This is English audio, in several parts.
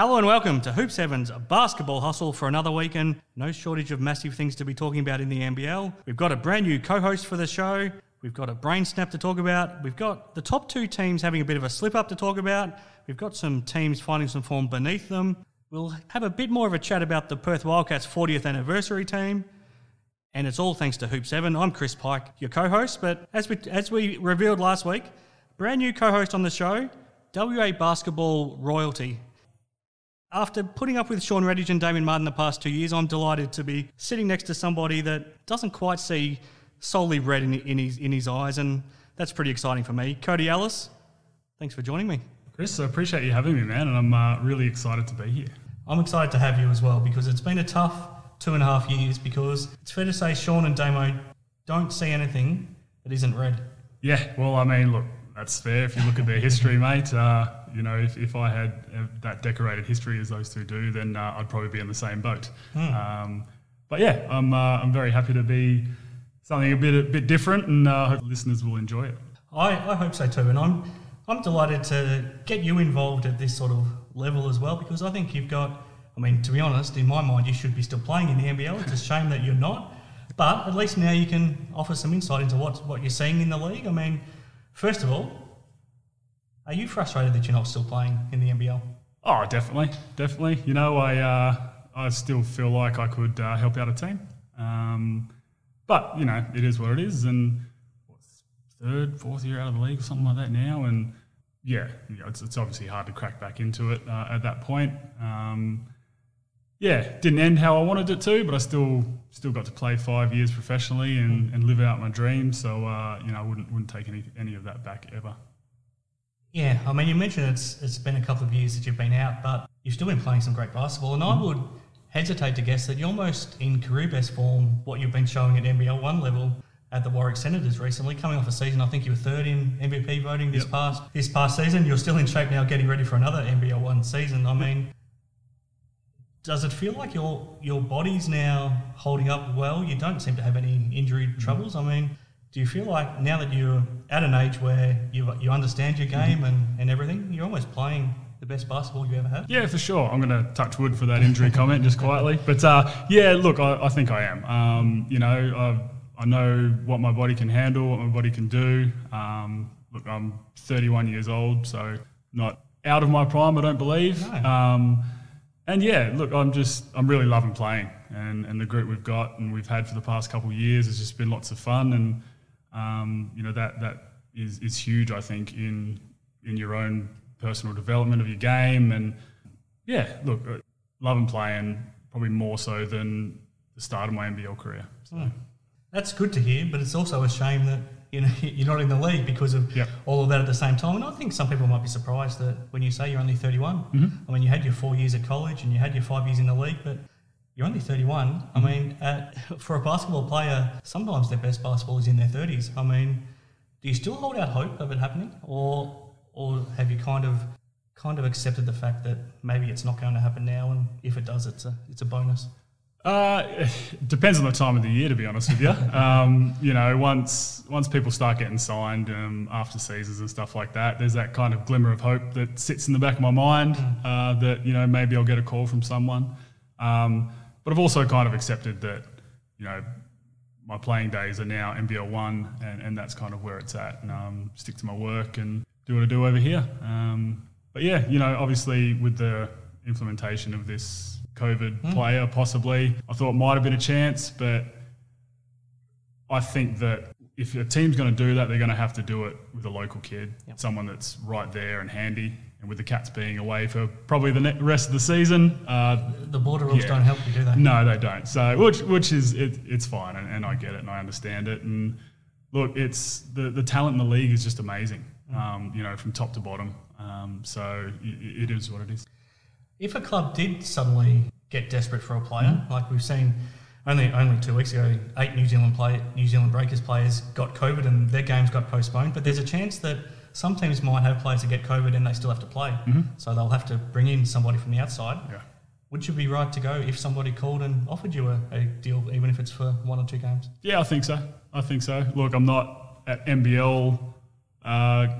Hello and welcome to Hoop 7's Basketball Hustle for another weekend. No shortage of massive things to be talking about in the NBL. We've got a brand new co-host for the show. We've got a brain snap to talk about. We've got the top two teams having a bit of a slip-up to talk about. We've got some teams finding some form beneath them. We'll have a bit more of a chat about the Perth Wildcats' 40th anniversary team. And it's all thanks to Hoop 7. I'm Chris Pike, your co-host. But as we revealed last week, brand new co-host on the show, WA basketball royalty. After putting up with Sean Redhage and Damien Martin the past 2 years, I'm delighted to be sitting next to somebody that doesn't quite see solely red in his eyes, and that's pretty exciting for me. Cody Ellis, thanks for joining me. Chris, I appreciate you having me, man, and I'm really excited to be here. I'm excited to have you as well because it's been a tough 2.5 years because it's fair to say Sean and Damo don't see anything that isn't red. Yeah, well, I mean, look, that's fair. If you look at their history, mate, you know, if I had that decorated history as those two do, then I'd probably be in the same boat. But yeah, I'm very happy to be something a bit different, and I hope listeners will enjoy it. I hope so too, and I'm delighted to get you involved at this sort of level as well because I think you've got, I mean, to be honest, in my mind, you should be still playing in the NBL. It's a shame that you're not, but at least now you can offer some insight into what you're seeing in the league. I mean, first of all, are you frustrated that you're not still playing in the NBL? Oh, definitely. You know, I still feel like I could help out a team. But, you know, it is what it is. And third, fourth year out of the league or something like that now. And, yeah, you know, it's obviously hard to crack back into it at that point. Yeah, didn't end how I wanted it to, but I still got to play 5 years professionally and live out my dreams. So, you know, I wouldn't take any of that back ever. Yeah, I mean, you mentioned it's been a couple of years that you've been out, but you've still been playing some great basketball, and I would hesitate to guess that you're almost in career best form, what you've been showing at NBL 1 level at the Warwick Senators recently, coming off a season. I think you were third in MVP voting this past season. You're still in shape now, getting ready for another NBL 1 season. I mean, does it feel like your body's now holding up well? You don't seem to have any injury troubles. I mean, do you feel like now that you're at an age where you understand your game and everything, you're almost playing the best basketball you ever had? Yeah, for sure. I'm going to touch wood for that injury comment just quietly. But yeah, look, I think I am. You know, I know what my body can handle, what my body can do. Look, I'm 31 years old, so not out of my prime, I don't believe. No. And yeah, look, I'm really loving playing, and the group we've got and we've had for the past couple of years has just been lots of fun, and you know, that is huge, I think, in your own personal development of your game. And yeah, look, loving playing probably more so than the start of my NBL career. So. That's good to hear, but it's also a shame that you know you're not in the league because of all of that at the same time. And I think some people might be surprised that when you say you're only 31, I mean, you had your 4 years at college and you had your 5 years in the league, but you're only 31. I mean, for a basketball player, sometimes their best basketball is in their 30s. I mean, do you still hold out hope of it happening, or have you kind of accepted the fact that maybe it's not going to happen now, and if it does, it's a bonus? It depends on the time of the year, to be honest with you. You know, once people start getting signed after seasons and stuff like that, there's that kind of glimmer of hope that sits in the back of my mind that, you know, maybe I'll get a call from someone. But I've also kind of accepted that, you know, my playing days are now NBL 1 and that's kind of where it's at. And stick to my work and do what I do over here. But yeah, you know, obviously with the implementation of this COVID player, possibly, I thought it might have been a chance, but I think that if a team's going to do that, they're going to have to do it with a local kid, someone that's right there and handy. And with the Cats being away for probably the rest of the season, the border rules don't help you, do they? No, they don't. So, which is it's fine, and I get it and I understand it. And look, it's the talent in the league is just amazing. You know, from top to bottom. So it is what it is. If a club did suddenly get desperate for a player, like we've seen only 2 weeks ago, 8 New Zealand Breakers players got COVID and their games got postponed, but there's a chance that some teams might have players that get COVID and they still have to play. So they'll have to bring in somebody from the outside. Yeah. Would you be right to go if somebody called and offered you a deal, even if it's for 1 or 2 games? Yeah, I think so. Look, I'm not at NBL,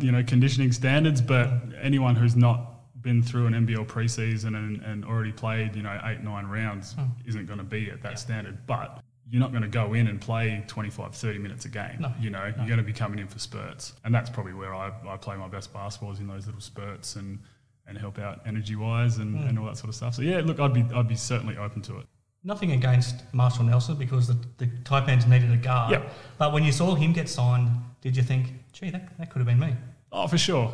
you know, conditioning standards, but anyone who's not been through an NBL preseason and already played, 8-9 rounds isn't going to be at that standard. But you're not going to go in and play 25, 30 minutes a game. No, you're going to be coming in for spurts. And that's probably where I play my best basketball, is in those little spurts and help out energy-wise and all that sort of stuff. So, yeah, look, I'd be certainly open to it. Nothing against Marshall Nelson, because the Taipans needed a guard. Yep. But when you saw him get signed, did you think, gee, that could have been me? Oh, for sure.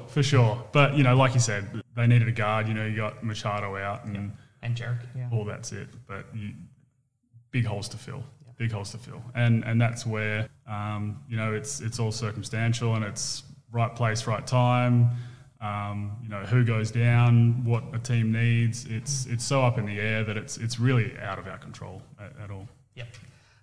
But, like you said, they needed a guard. You got Machado out and Jarek. Yeah. All that's it. But big holes to fill. Yeah. Big holes to fill. And that's where, it's all circumstantial, and it's right place, right time. Who goes down, what a team needs. It's so up in the air that it's really out of our control at all. Yep.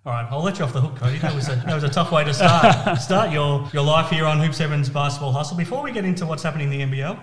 All right, I'll let you off the hook, Cody. That was a tough way to start your life here on Hoop 7's Basketball Hustle. Before we get into what's happening in the NBL,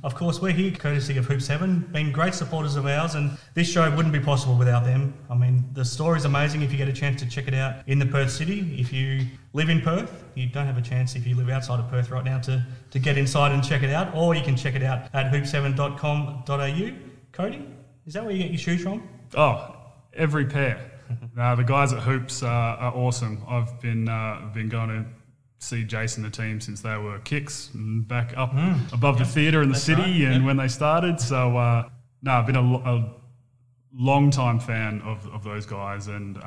of course, we're here courtesy of Hoop 7, been great supporters of ours, and this show wouldn't be possible without them. I mean, the story's amazing if you get a chance to check it out in the Perth city. If you live in Perth, you don't have a chance if you live outside of Perth right now to get inside and check it out, or you can check it out at hoop7.com.au. Cody, is that where you get your shoes from? Oh, every pair. The guys at Hoops are awesome. I've been going to see Jason, the team, since they were kicks and back up above the theatre in the city and when they started. So, I've been a long-time fan of those guys, and,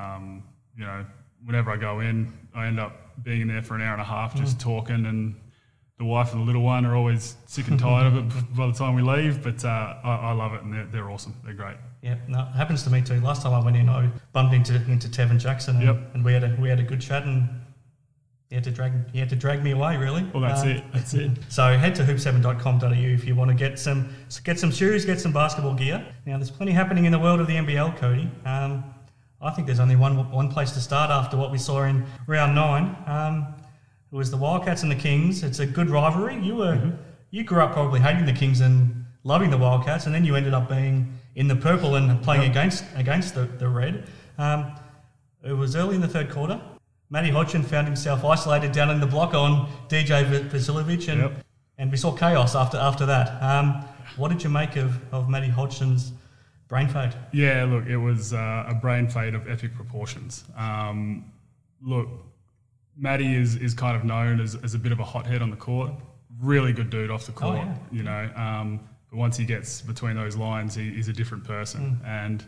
whenever I go in, I end up being in there for an hour and a half just talking, and the wife and the little one are always sick and tired of it by the time we leave, but I love it, and they're awesome. They're great. Yeah, no, it happens to me too. Last time I went in, I bumped into Tev and Jackson, and we had a good chat, and he had to drag me away, really. Well, that's it. So head to hoop7.com.au if you want to get some shoes, get some basketball gear. Now, there's plenty happening in the world of the NBL, Cody. I think there's only one place to start after what we saw in round 9. It was the Wildcats and the Kings. It's a good rivalry. You grew up probably hating the Kings and loving the Wildcats, and then you ended up being in the purple and playing against the red. It was early in the third quarter. Matty Hodgson found himself isolated down in the block on DJ Vasiljevic, and we saw chaos after that. What did you make of Matty Hodgson's brain fade? Yeah, look, it was a brain fade of epic proportions. Look, Matty is kind of known as a bit of a hothead on the court. Really good dude off the court, but once he gets between those lines, he's a different person. And,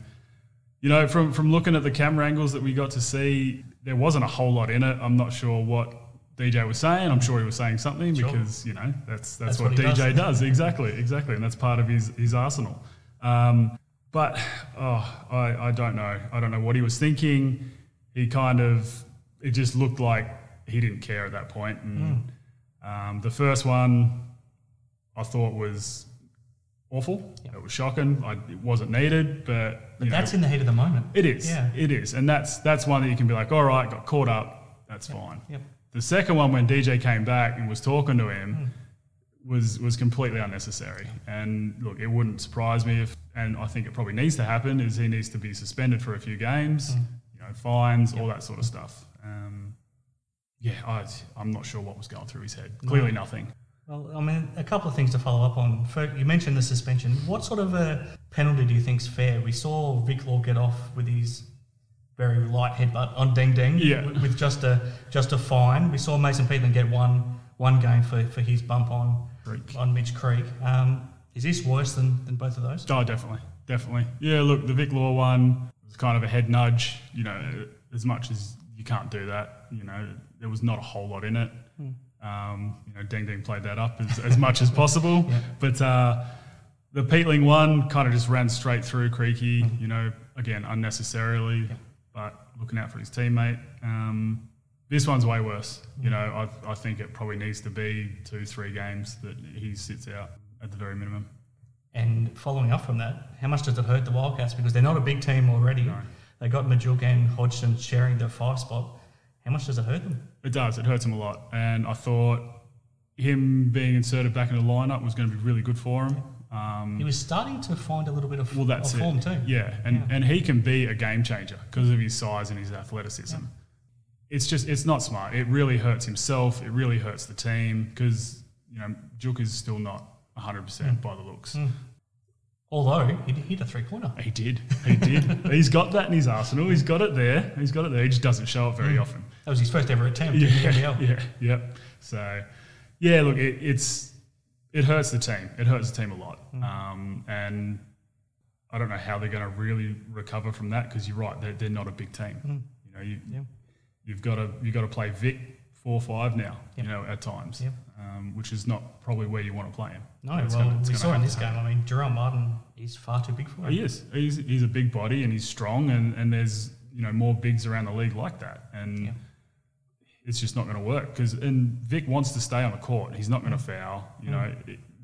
from looking at the camera angles that we got to see, there wasn't a whole lot in it. I'm not sure what DJ was saying. I'm sure he was saying something because, that's what DJ does. Exactly. And that's part of his arsenal. But I don't know. I don't know what he was thinking. It just looked like he didn't care at that point. And the first one I thought was awful. Yep. It was shocking. It wasn't needed, but that's in the heat of the moment. It is. Yeah. It is. And that's one that you can be like, all right, got caught up. That's fine. Yep. The second one, when DJ came back and was talking to him, was completely unnecessary. And look, it wouldn't surprise me and I think it probably needs to happen, is he needs to be suspended for a few games, fines, all that sort of stuff. I'm not sure what was going through his head. Clearly nothing. Well, I mean, a couple of things to follow up on. You mentioned the suspension. What sort of a penalty do you think's fair? We saw Vic Law get off with his very light headbutt on Deng Deng with just a fine. We saw Mason Peatland get one game for his bump on Mitch Creek. Is this worse than both of those? Oh, definitely. Yeah, look, the Vic Law one was kind of a head nudge. As much as you can't do that, there was not a whole lot in it. Deng Deng played that up as much as possible. But the Peatling one kind of just ran straight through Creaky, again, unnecessarily, but looking out for his teammate. This one's way worse. I think it probably needs to be 2-3 games that he sits out at the very minimum. And following up from that, how much does it hurt the Wildcats? Because they're not a big team already. No. They got Majuk and Hodgson sharing the 5 spot. How much does it hurt them? It does. It hurts him a lot. And I thought him being inserted back in the lineup was going to be really good for him. He was starting to find a little bit of that's form too. Yeah, and he can be a game changer because of his size and his athleticism. Yeah. It's not smart. It really hurts himself. It really hurts the team because, Juk is still not 100% by the looks. Although he hit a three-pointer. He did. He's got that in his arsenal. He's got it there. He just doesn't show it very often. That was his first ever attempt in the NBL. Yeah. So, yeah, look, it hurts the team. It hurts the team a lot. And I don't know how they're going to really recover from that, because you're right, they're not a big team. You've got to play Vic 4-5 now. At times, which is not probably where you want to play him. No, we saw in this game. I mean, Jerome Martin is far too big for him. He is. He's a big body and he's strong, and there's more bigs around the league like that, and it's just not going to work. And Vic wants to stay on the court. He's not going to foul.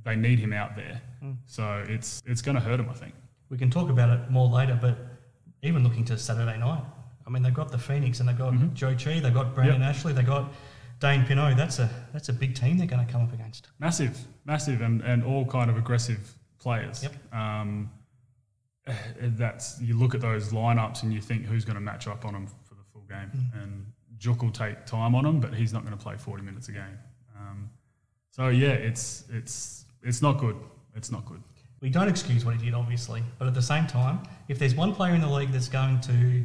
They need him out there, so it's going to hurt him, I think. We can talk about it more later, but even looking to Saturday night, I mean, they've got the Phoenix and they've got Joe Chi, they've got Brandon Ashley, they've got Dane Pinot. That's a big team they're going to come up against. Massive, and all kind of aggressive players. You look at those lineups and you think, who's going to match up on them for the full game? And Jook will take time on him, but he's not going to play 40 minutes a game. It's not good. It's not good. We don't excuse what he did, obviously, but at the same time, if there's one player in the league that's going to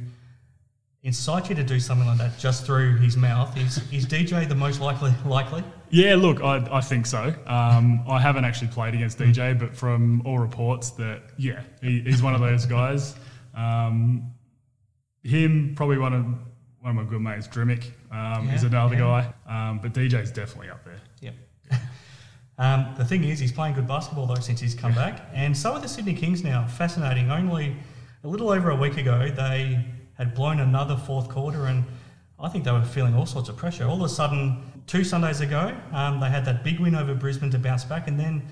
incite you to do something like that just through his mouth, is DJ the most likely? Yeah, look, I think so. I haven't actually played against DJ, but from all reports that, he's one of those guys. Him, probably one of my good mates, Drimmick, is another guy. But DJ's definitely up there. Yep. The thing is, he's playing good basketball, though, since he's come back. And so are the Sydney Kings now. Fascinating. Only a little over a week ago, they had blown another fourth quarter, and I think they were feeling all sorts of pressure. All of a sudden, 2 Sundays ago, they had that big win over Brisbane to bounce back, and then,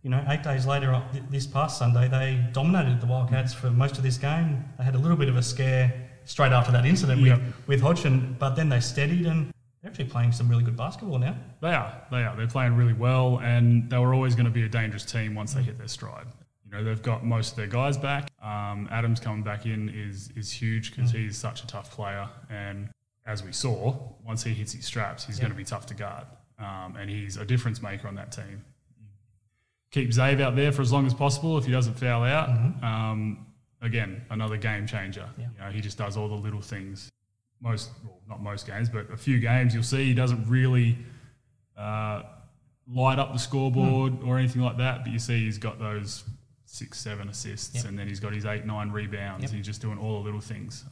8 days later, this past Sunday, they dominated the Wildcats for most of this game. They had a little bit of a scare straight after that incident with Hodgson, but then they steadied, and they're actually playing some really good basketball now. They are. They're playing really well, and they were always going to be a dangerous team once they hit their stride. They've got most of their guys back. Adams coming back in is huge, because he's such a tough player. And as we saw, once he hits his straps, he's going to be tough to guard. And he's a difference maker on that team. Keep Zave out there for as long as possible if he doesn't foul out. Again, another game changer. He just does all the little things. Not most games, but a few games you'll see he doesn't really light up the scoreboard or anything like that, but you see he's got those 6-7 assists, and then he's got his 8-9 rebounds. He's just doing all the little things,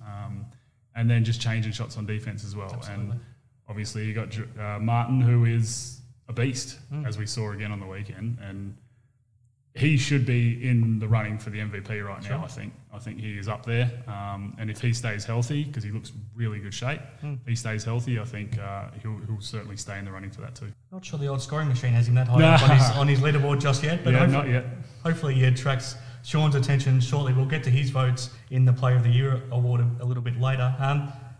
and then just changing shots on defense as well. Absolutely. And obviously you got Martin, who is a beast, as we saw again on the weekend, and he should be in the running for the MVP right now. I think he is up there, and if he stays healthy, because he looks really good shape, if he stays healthy, I think he'll certainly stay in the running for that too. Not sure the old scoring machine has him that high up on his leaderboard just yet, but not yet. Hopefully he attracts Sean's attention shortly. We'll get to his votes in the Player of the Year award a little bit later.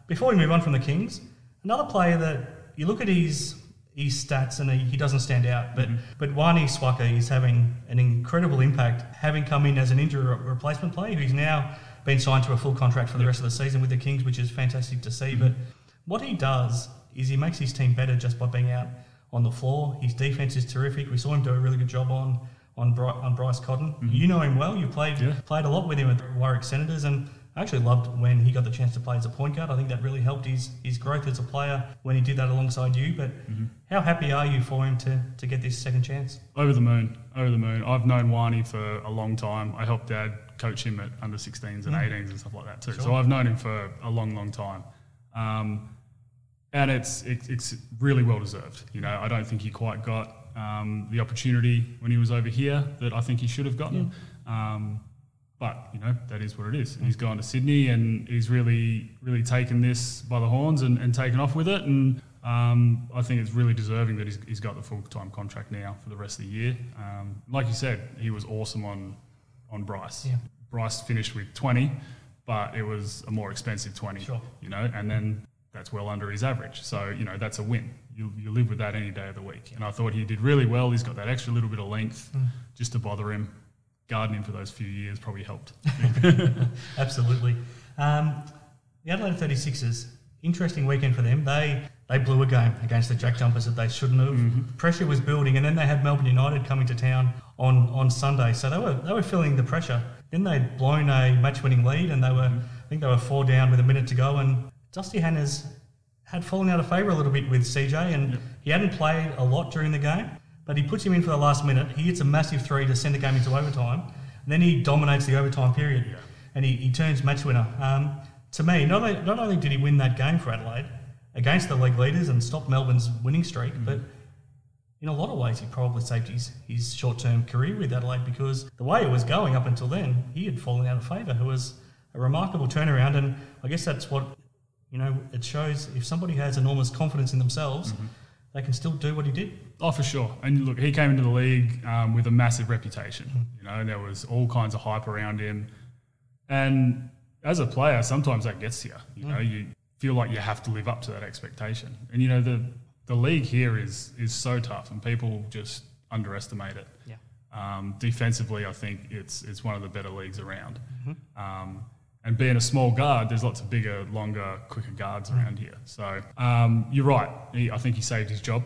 Before we move on from the Kings, another player that you look at his stats and he doesn't stand out, but Wani Swaka is having an incredible impact, having come in as an injury replacement player who's now been signed to a full contract for the rest of the season with the Kings, which is fantastic to see. But what he does is he makes his team better just by being out on the floor. His defense is terrific. We saw him do a really good job on Bryce Cotton. You know him well. You played a lot with him at the Warwick Senators, and I actually loved when he got the chance to play as a point guard. I think that really helped his growth as a player when he did that alongside you. But how happy are you for him to get this second chance? Over the moon. I've known Wani for a long time. I helped Dad coach him at under 16s and 18s and stuff like that too. Sure. So I've known him for a long, long time. And it's really well deserved. I don't think he quite got the opportunity when he was over here that I think he should have gotten. But, that is what it is. He's gone to Sydney and he's really, really taken this by the horns and taken off with it. And I think it's really deserving that he's got the full-time contract now for the rest of the year. Like you said, he was awesome on Bryce. Yeah. Bryce finished with 20, but it was a more expensive 20, and then that's well under his average. So, that's a win. You live with that any day of the week. And I thought he did really well. He's got that extra little bit of length just to bother him. Guarding him for those few years probably helped. Absolutely. The Adelaide 36ers, interesting weekend for them. They blew a game against the JackJumpers that they shouldn't have. Pressure was building, and then they had Melbourne United coming to town on Sunday. So they were feeling the pressure. Then they'd blown a match-winning lead, and I think they were 4 down with a minute to go. And Dusty Hannahs had fallen out of favour a little bit with CJ, and he hadn't played a lot during the game, but he puts him in for the last minute. He hits a massive 3 to send the game into overtime, and then he dominates the overtime period, and he turns match winner. To me, not only did he win that game for Adelaide against the league leaders and stop Melbourne's winning streak, but in a lot of ways he probably saved his short-term career with Adelaide, because the way it was going up until then, he had fallen out of favour. It was a remarkable turnaround, and I guess that's what, it shows if somebody has enormous confidence in themselves, they can still do what he did. Oh, for sure. And look, he came into the league with a massive reputation. There was all kinds of hype around him. And as a player, sometimes that gets to you. You feel like you have to live up to that expectation. And, the league here is so tough, and people just underestimate it. Defensively, I think it's one of the better leagues around. And being a small guard, there's lots of bigger, longer, quicker guards around here. So you're right. I think he saved his job.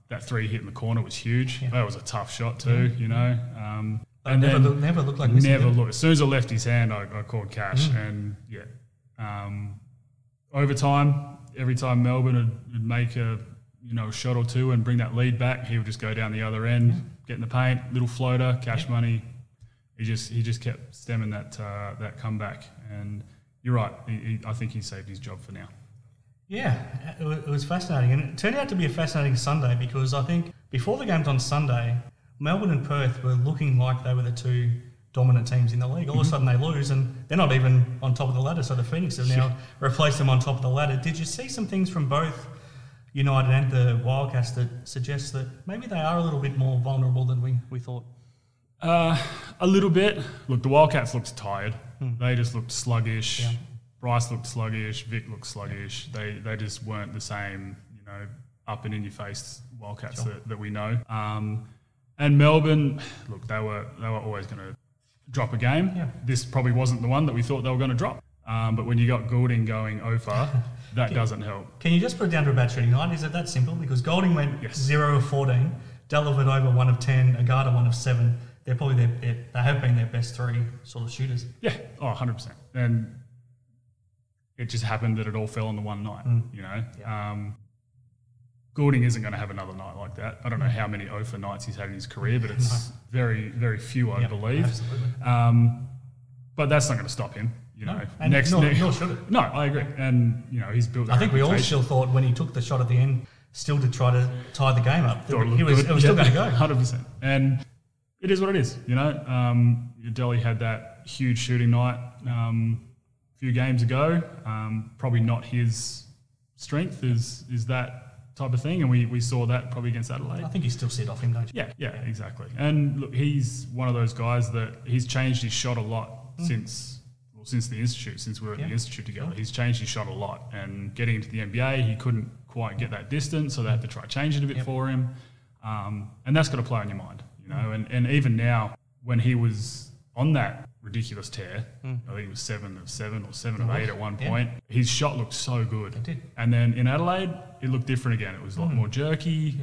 That 3 hit in the corner was huge. That was a tough shot too, And never looked like missing. Never looked. As soon as I left his hand, I called cash. And overtime, every time Melbourne would make a shot or two and bring that lead back, he would just go down the other end, get in the paint, little floater, cash money. He just kept stemming that comeback, and you're right. I think he saved his job for now. Yeah, it was fascinating, and it turned out to be a fascinating Sunday, because I think before the games on Sunday, Melbourne and Perth were looking like they were the 2 dominant teams in the league. All of a sudden they lose, and they're not even on top of the ladder. So the Phoenix have now replaced them on top of the ladder. Did you see some things from both United and the Wildcats that suggests that maybe they are a little bit more vulnerable than we thought? A little bit. Look, the Wildcats looked tired. They just looked sluggish. Bryce looked sluggish. Vic looked sluggish. They just weren't the same, up and in your face Wildcats that we know. And Melbourne, look, they were always going to drop a game. This probably wasn't the one that we thought they were going to drop. But when you got Goulding going over, that doesn't help. Can you just put it down to a bad shooting night? Is it that simple? Because Goulding went 0 of 14, Dellavedova 1 of 10, Agata 1 of 7. They're probably they have been their best 3 sort of shooters. Yeah, 100%. And it just happened that it all fell on the one night, Goulding isn't going to have another night like that. I don't know how many OFA nights he's had in his career, but it's very, very few, I believe. Absolutely. But that's not going to stop him. And nor should it. No, I agree. And, he's built I think we all still thought when he took the shot at the end, still to try to tie the game up, it was still going to go. 100%. And it is what it is, Delhi had that huge shooting night a few games ago. Probably not his strength is that type of thing, and we saw that probably against Adelaide. I think you still sit off him, don't you? Yeah, exactly. And look, he's one of those guys that he's changed his shot a lot since the Institute, since we were at the Institute together. He's changed his shot a lot, and getting into the NBA, he couldn't quite get that distance, so they had to try change it a bit for him. And that's got to play on your mind, and even now, when he was on that ridiculous tear, I think it was 7 of 7 or 7 of 8 at one point, his shot looked so good. It did. And then in Adelaide, it looked different again. It was a lot more jerky.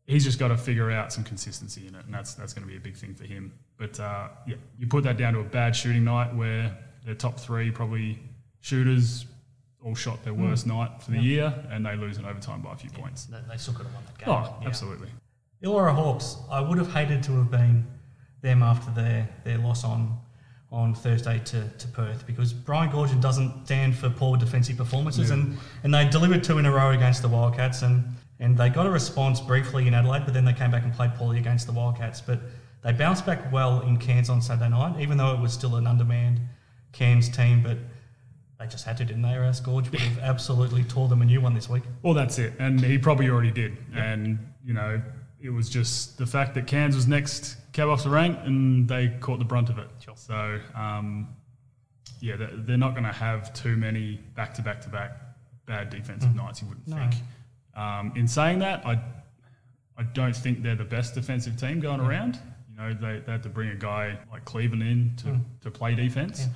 He's just got to figure out some consistency in it, and that's going to be a big thing for him. But you put that down to a bad shooting night where their top 3 probably shooters all shot their worst night for the year, and they lose in overtime by a few points. They still could have won that game. Oh, absolutely. Illawarra Hawks, I would have hated to have been them after their loss on Thursday to Perth, because Brian Goorjian doesn't stand for poor defensive performances, and they delivered 2 in a row against the Wildcats, and they got a response briefly in Adelaide, but then they came back and played poorly against the Wildcats. But they bounced back well in Cairns on Saturday night, even though it was still an undermanned Cairns team, but they just had to, didn't they? Or else Gorge would have absolutely tore them a new one this week. Well, that's it, and he probably already did. And, it was just the fact that Cairns was next cab off the rank, and they caught the brunt of it. Sure. So, they're not going to have too many back-to-back-to-back bad defensive nights, you wouldn't think. In saying that, I don't think they're the best defensive team going around. They had to bring a guy like Cleveland in to play defence.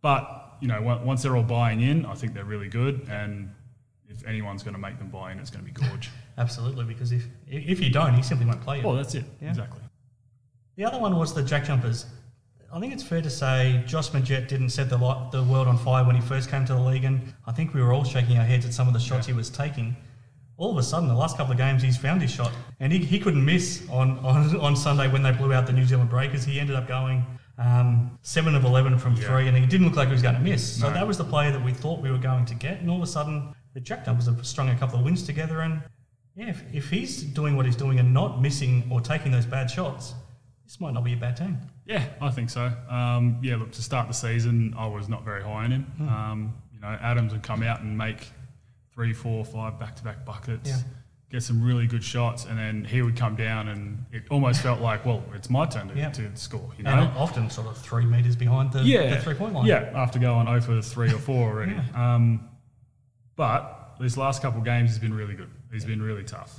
But, once they're all buying in, I think they're really good. And if anyone's going to make them buy in, it's going to be Gorge. Absolutely, because if you don't, he simply won't play you. Well, that's it. Yeah. Exactly. The other one was the JackJumpers. I think it's fair to say Josh Magette didn't set the world on fire when he first came to the league, and I think we were all shaking our heads at some of the shots he was taking. All of a sudden, the last couple of games, he's found his shot, and he couldn't miss on Sunday when they blew out the New Zealand Breakers. He ended up going 7 of 11 from 3, and he didn't look like he was going to miss. So that was the player that we thought we were going to get, and all of a sudden, the JackJumpers have strung a couple of wins together, and if he's doing what he's doing and not missing or taking those bad shots, this might not be a bad team. Yeah, I think so. Look, to start the season, I was not very high on him. Adams would come out and make 3, 4, 5 back-to-back buckets, get some really good shots, and then he would come down and it almost felt like, well, it's my turn to score. You know? And often sort of 3 metres behind the 3-point line. Yeah, after going 0 for 3 or 4 already. But these last couple of games, he's been really good. He's been really tough.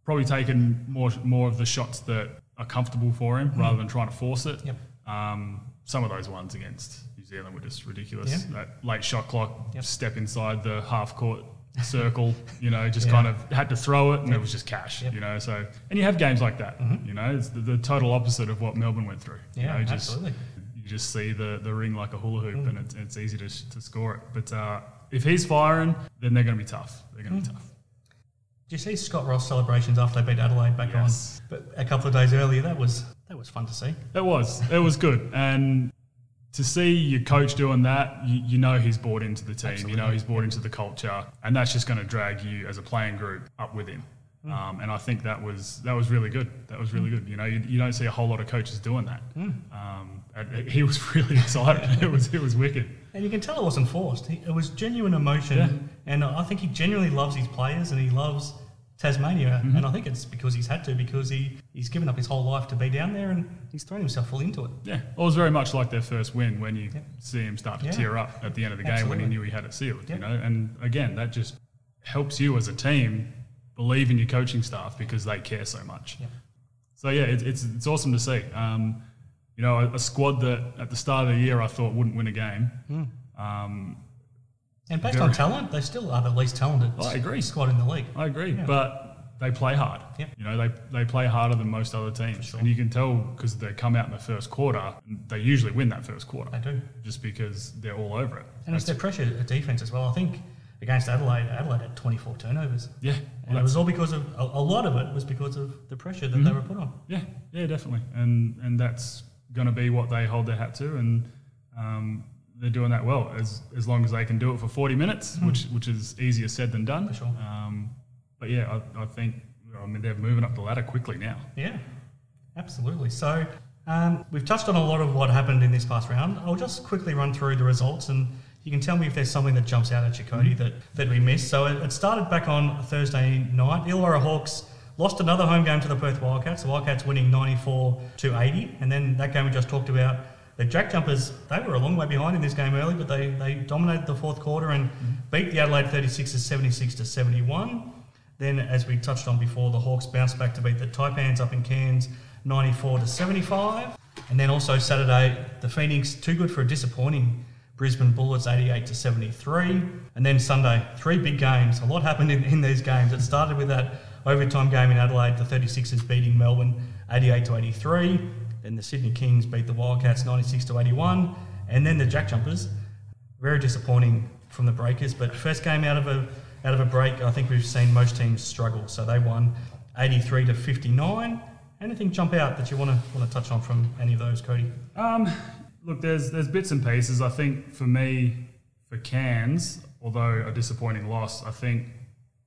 Probably taken more of the shots that are comfortable for him rather than trying to force it. Yep. Some of those ones against New Zealand were just ridiculous. That late shot clock, step inside the half-court circle, kind of had to throw it and it was just cash, So, and you have games like that, it's the total opposite of what Melbourne went through. Yeah, absolutely. You just see the ring like a hula hoop and it's easy to score it. But if he's firing, then they're going to be tough. They're going to be tough. Did you see Scott Ross celebrations after they beat Adelaide back on? But a couple of days earlier, that was fun to see. It was good. And to see your coach doing that, you know he's bought into the team. Absolutely. You know he's bought into the culture, and that's just going to drag you as a playing group up with him. And I think that was really good. That was really good. You don't see a whole lot of coaches doing that. And he was really excited. It was wicked. And you can tell it wasn't forced. It was genuine emotion, and I think he genuinely loves his players and he loves Tasmania. And I think it's because he's had to, because he's given up his whole life to be down there and he's thrown himself full into it. Yeah, well, it was very much like their first win when you see him start to tear up at the end of the game when he knew he had it sealed. And again, that just helps you as a team believe in your coaching staff because they care so much. So it's awesome to see. A squad that at the start of the year I thought wouldn't win a game. And based on talent, they still are the least talented squad in the league. I agree, but they play hard. They play harder than most other teams. And you can tell because they come out in the first quarter, they usually win that first quarter. They do. Just because they're all over it. And it's their pressure defence as well. I think against Adelaide had 24 turnovers. Yeah. And it was all because of, a lot of it was because of the pressure that they were put on. Yeah, definitely. And that's going to be what they hold their hat to, and they're doing that well as long as they can do it for 40 minutes, which is easier said than done. For sure. But yeah, I think they're moving up the ladder quickly now. Yeah, absolutely. So we've touched on a lot of what happened in this past round. I'll just quickly run through the results, and you can tell me if there's something that jumps out at you, Cody, that we missed. So it started back on Thursday night. Illawarra Hawks lost another home game to the Perth Wildcats. The Wildcats winning 94-80. And then that game we just talked about, the JackJumpers, they were a long way behind in this game early, but they dominated the fourth quarter and beat the Adelaide 36ers 76-71. Then, as we touched on before, the Hawks bounced back to beat the Taipans up in Cairns 94-75. And then also Saturday, the Phoenix, too good for a disappointing Brisbane Bullets 88-73. And then Sunday, 3 big games. A lot happened in these games. It started with that overtime game in Adelaide, the 36ers beating Melbourne 88-83. Then the Sydney Kings beat the Wildcats 96-81. And then the JackJumpers, very disappointing from the Breakers. But first game out of a break, I think we've seen most teams struggle. So they won 83-59. Anything jump out that you want to touch on from any of those, Cody? Look, there's bits and pieces. I think for me, for Cairns, although a disappointing loss, I think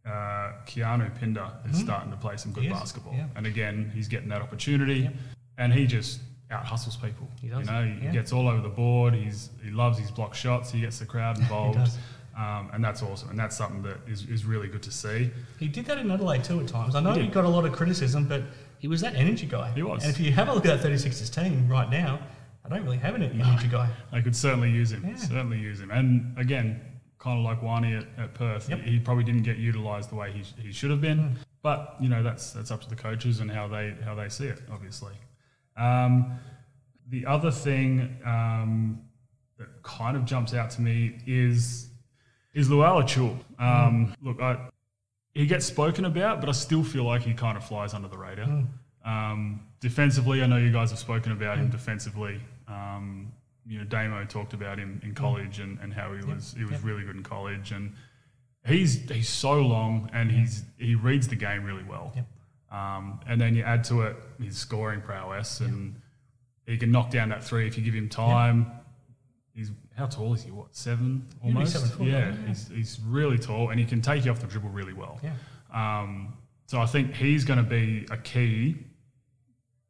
Keanu Pinder is starting to play some good basketball. Yeah. And again, he's getting that opportunity, and he just out-hustles people. He does. He gets all over the board. He loves his block shots. He gets the crowd involved. He does. And that's awesome. And that's something that is really good to see. He did that in Adelaide too at times. I know he got a lot of criticism, but he was that energy guy. He was. And if you have a look at that 36ers team right now, I don't really have an energy guy. They could certainly use him. Yeah. Certainly use him. And again, kind of like Wani at Perth, he probably didn't get utilised the way he should have been. But that's up to the coaches and how they see it, obviously. The other thing that kind of jumps out to me is is Luala Chul. Look, he gets spoken about, but I still feel like he kind of flies under the radar. Defensively, I know you guys have spoken about him defensively. Damo talked about him in college and how he was really good in college, and he's so long and he reads the game really well. And then you add to it his scoring prowess, and he can knock down that three if you give him time. How tall is he? What, 7 almost? 7 foot. Yeah, he's really tall, and he can take you off the dribble really well. So I think he's going to be a key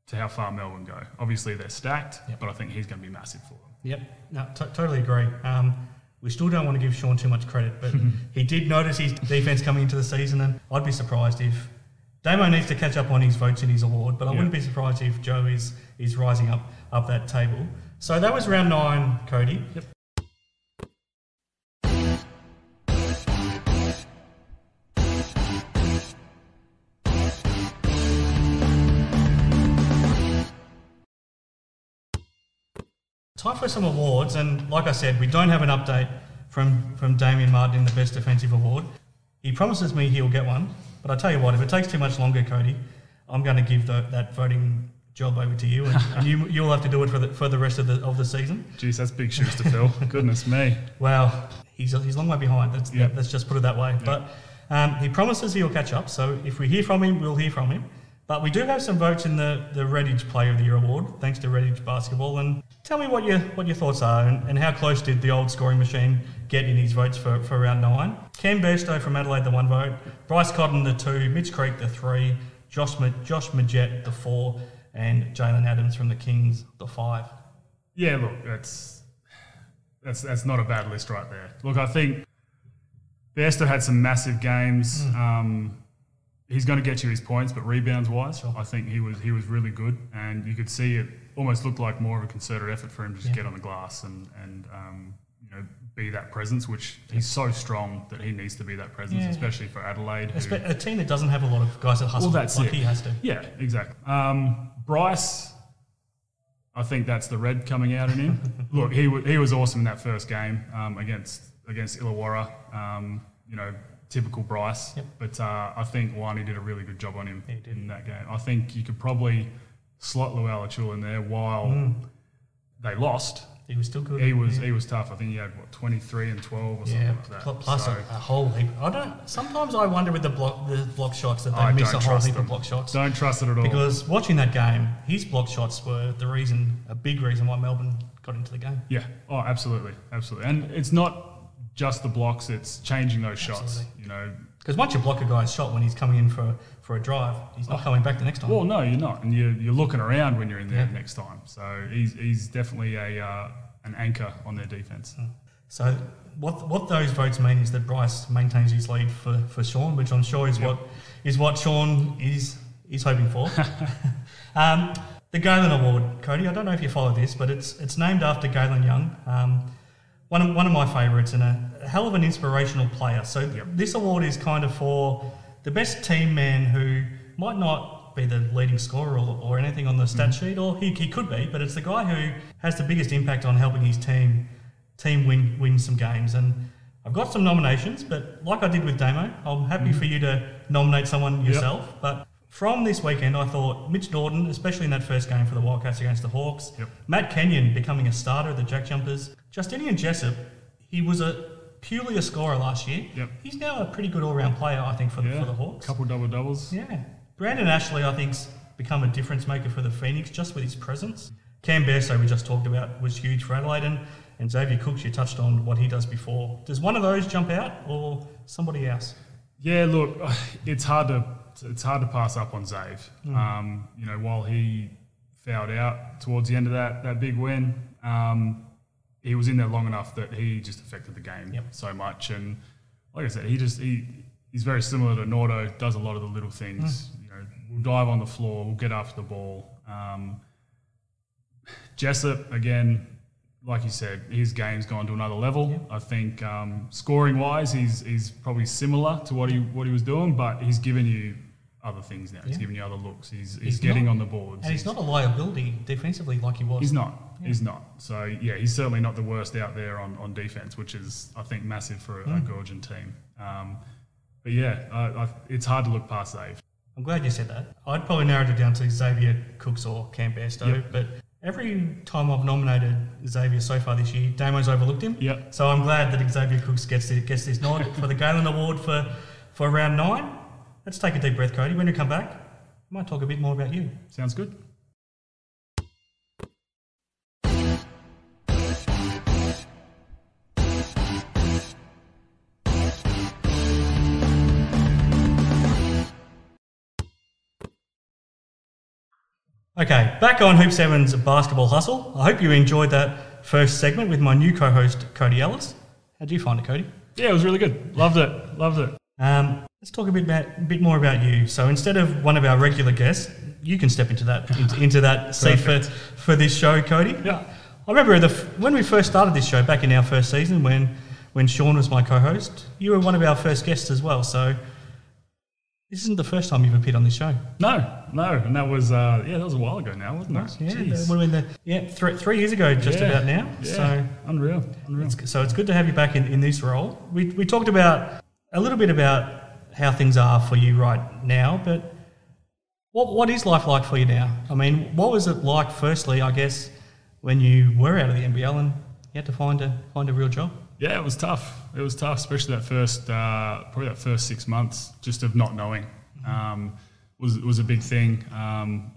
to how far Melbourne go. Obviously they're stacked, but I think he's going to be massive for them. No, totally agree. We still don't want to give Sean too much credit, but he did notice his defence coming into the season, and I'd be surprised if Damo needs to catch up on his votes in his award, but I wouldn't be surprised if Joe is rising up that table. So that was round 9, Cody. Time for some awards, and like I said, we don't have an update from Damien Martin in the Best Defensive Award. He promises me he'll get one, but I tell you what, if it takes too much longer, Cody, I'm going to give that voting job over to you, and you'll have to do it for the rest of the season. Jeez, that's big shoes to fill. Goodness me. Well, he's a long way behind. Let's just put it that way. But he promises he'll catch up. So if we hear from him, we'll hear from him. But we do have some votes in the Redhage Player of the Year award, thanks to Redhage Basketball. And tell me what your thoughts are, and how close did the old scoring machine get in his votes for round 9? Cam Bairstow from Adelaide, the 1 vote. Bryce Cotton, the 2. Mitch Creek, the 3. Josh Magette, the 4. And Jalen Adams from the Kings, the 5. Yeah, look, that's not a bad list right there. Look, I think Bairstow had some massive games. He's going to get you his points, but rebounds-wise, I think he was really good, and you could see it almost looked like more of a concerted effort for him to just get on the glass and be that presence, which he's so strong that he needs to be that presence, especially for Adelaide. A team that doesn't have a lot of guys that hustle he has to. Yeah, exactly. Bryce, I think that's the red coming out in him. Look, he was awesome in that first game against Illawarra. Typical Bryce. But I think he did a really good job on him in that game. I think you could probably slot Luala Chul in there while they lost. He was still good. He was tough. I think he had 23 and 12 or something like that. Plus a whole heap. Sometimes I wonder with the block shots that they miss a whole heap of block shots. Don't trust it at all. Because watching that game, his block shots were a big reason why Melbourne got into the game. Yeah. Oh, absolutely. And it's not just the blocks, it's changing those shots. Because once you block a guy's shot when he's coming in for a drive, he's not coming back the next time. Well, no, you're not, and you're looking around when you're in there next time. So he's definitely an anchor on their defence. So what those votes mean is that Bryce maintains his lead for Sean, which I'm sure is what Sean is hoping for. The Garland Award, Cody. I don't know if you follow this, but it's named after Galen Young. One of my favourites and a hell of an inspirational player. So this award is kind of for the best team man who might not be the leading scorer or anything on the stat sheet, or he could be, but it's the guy who has the biggest impact on helping his team win some games. And I've got some nominations, but like I did with Damo, I'm happy for you to nominate someone yourself. But from this weekend, I thought Mitch Norton, especially in that first game for the Wildcats against the Hawks, Matt Kenyon becoming a starter of the JackJumpers, Justinian Jessup, he was purely a scorer last year. He's now a pretty good all-round player, I think, for the Hawks. Couple double-doubles. Yeah. Brandon Ashley, I think's become a difference maker for the Phoenix just with his presence. Cam Bairstow, we just talked about, was huge for Adelaide, and Xavier Cooks, you touched on what he does before. Does one of those jump out, or somebody else? Yeah, look, it's hard to pass up on Zave. While he fouled out towards the end of that big win, he was in there long enough that he just affected the game so much. And like I said, he's very similar to Nordo, does a lot of the little things. We'll dive on the floor, we'll get after the ball. Jessup, again, like you said, his game's gone to another level. I think scoring-wise, he's probably similar to what he was doing, but he's given you other things now. He's giving you other looks. He's getting on the boards. And he's not a liability defensively like he was. He's not. Yeah. He's not. So, yeah, he's certainly not the worst out there on defence, which is, I think, massive for a Georgian team. But, yeah, it's hard to look past Zave. I'm glad you said that. I'd probably narrowed it down to Xavier Cooks or Cam Bairstow, but every time I've nominated Xavier so far this year, Damo's overlooked him. Yep. So I'm glad that Xavier Cooks gets this nod for the Garland Award for round 9. Let's take a deep breath, Cody. When we come back, we might talk a bit more about you. Sounds good. Okay, back on Hoop 7's Basketball Hustle. I hope you enjoyed that first segment with my new co-host, Cody Ellis. How'd you find it, Cody? Yeah, it was really good. Loved it. Let's talk a bit more about you. So instead of one of our regular guests, you can step into that seat for this show, Cody. Yeah. I remember when we first started this show back in our first season, when Sean was my co-host, you were one of our first guests as well. So this isn't the first time you've appeared on this show. No, and that was that was a while ago now, wasn't it? Yeah, Jeez. that would have been 3 years ago, just about now. Yeah, so unreal. So it's good to have you back in this role. We talked about a little bit about how things are for you right now, but what is life like for you now? I mean, what was it like? Firstly, I guess when you were out of the NBL and you had to find a real job. Yeah, it was tough. Especially that first 6 months, just of not knowing. Was a big thing.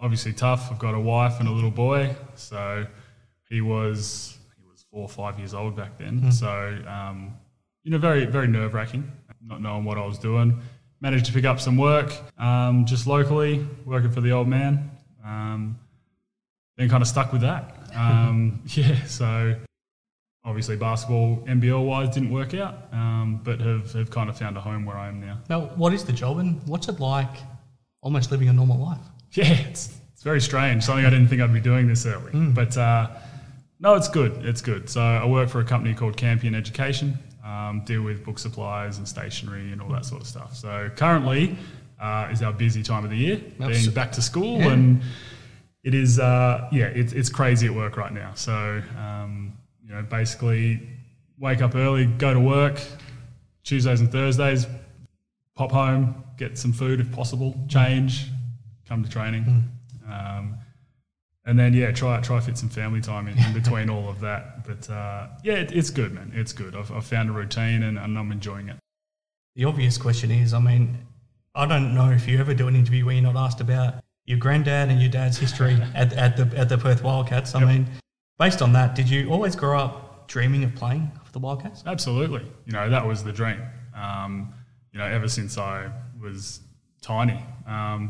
Obviously tough. I've got a wife and a little boy, so he was 4 or 5 years old back then. So very, very nerve-wracking, not knowing what I was doing. Managed to pick up some work just locally, working for the old man. Then kind of stuck with that. So obviously basketball, NBL-wise, didn't work out, but have kind of found a home where I am now. Now, what is the job and what's it like almost living a normal life? Yeah, it's very strange. Something I didn't think I'd be doing this early. But no, it's good. It's good. So I work for a company called Campion Education, deal with book supplies and stationery and all that sort of stuff. So currently is our busy time of the year, being back to school, and it is, it's crazy at work right now. So, basically wake up early, go to work, Tuesdays and Thursdays, pop home, get some food if possible, change, come to training. And then, try fit some family time in between all of that. But, it's good, man. It's good. I've found a routine and I'm enjoying it. The obvious question is, I mean, I don't know if you ever do an interview where you're not asked about your granddad and your dad's history at the Perth Wildcats. I mean, based on that, did you always grow up dreaming of playing for the Wildcats? Absolutely. That was the dream. Ever since I was tiny,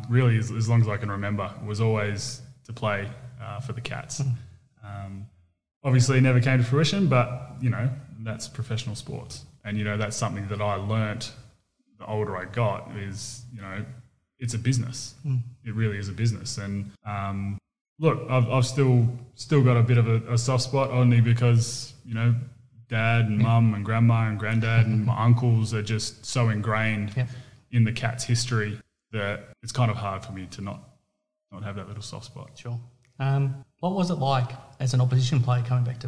really as long as I can remember, was always to play for the Cats. Obviously, it never came to fruition, but, that's professional sports. And, that's something that I learnt the older I got is, it's a business. It really is a business. And, look, I've still got a bit of a soft spot, only because, dad and mum and grandma and granddad and my uncles are just so ingrained in the Cats' history that it's kind of hard for me to not have that little soft spot. Sure. What was it like as an opposition player coming back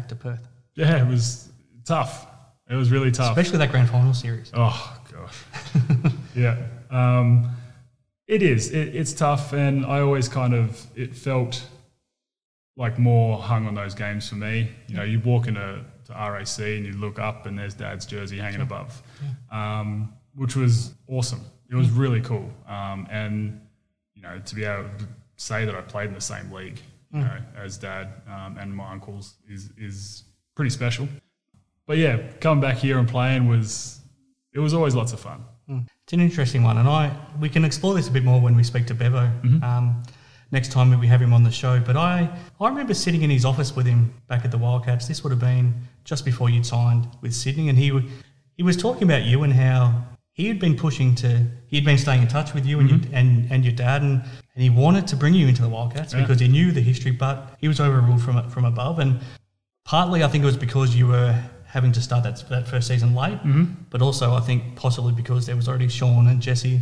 to Perth? Yeah, it was tough. It was really tough. Especially that grand final series. Oh, gosh. Yeah. It is. It's tough, and I always it felt like more hung on those games for me. You walk into RAC and you look up and there's Dad's jersey hanging above, which was awesome. It was really cool. And, to be able to say that I played in the same league, as Dad and my uncles is pretty special. But yeah, coming back here and playing was always lots of fun. It's an interesting one, and we can explore this a bit more when we speak to Bevo next time we have him on the show. But I remember sitting in his office with him back at the Wildcats. This would have been just before you'd signed with Sydney, and he was talking about you and how he'd been staying in touch with you and your dad, and he wanted to bring you into the Wildcats because he knew the history, but he was overruled from above. And partly I think it was because you having to start that first season late, but also I think possibly because there was already Sean and Jesse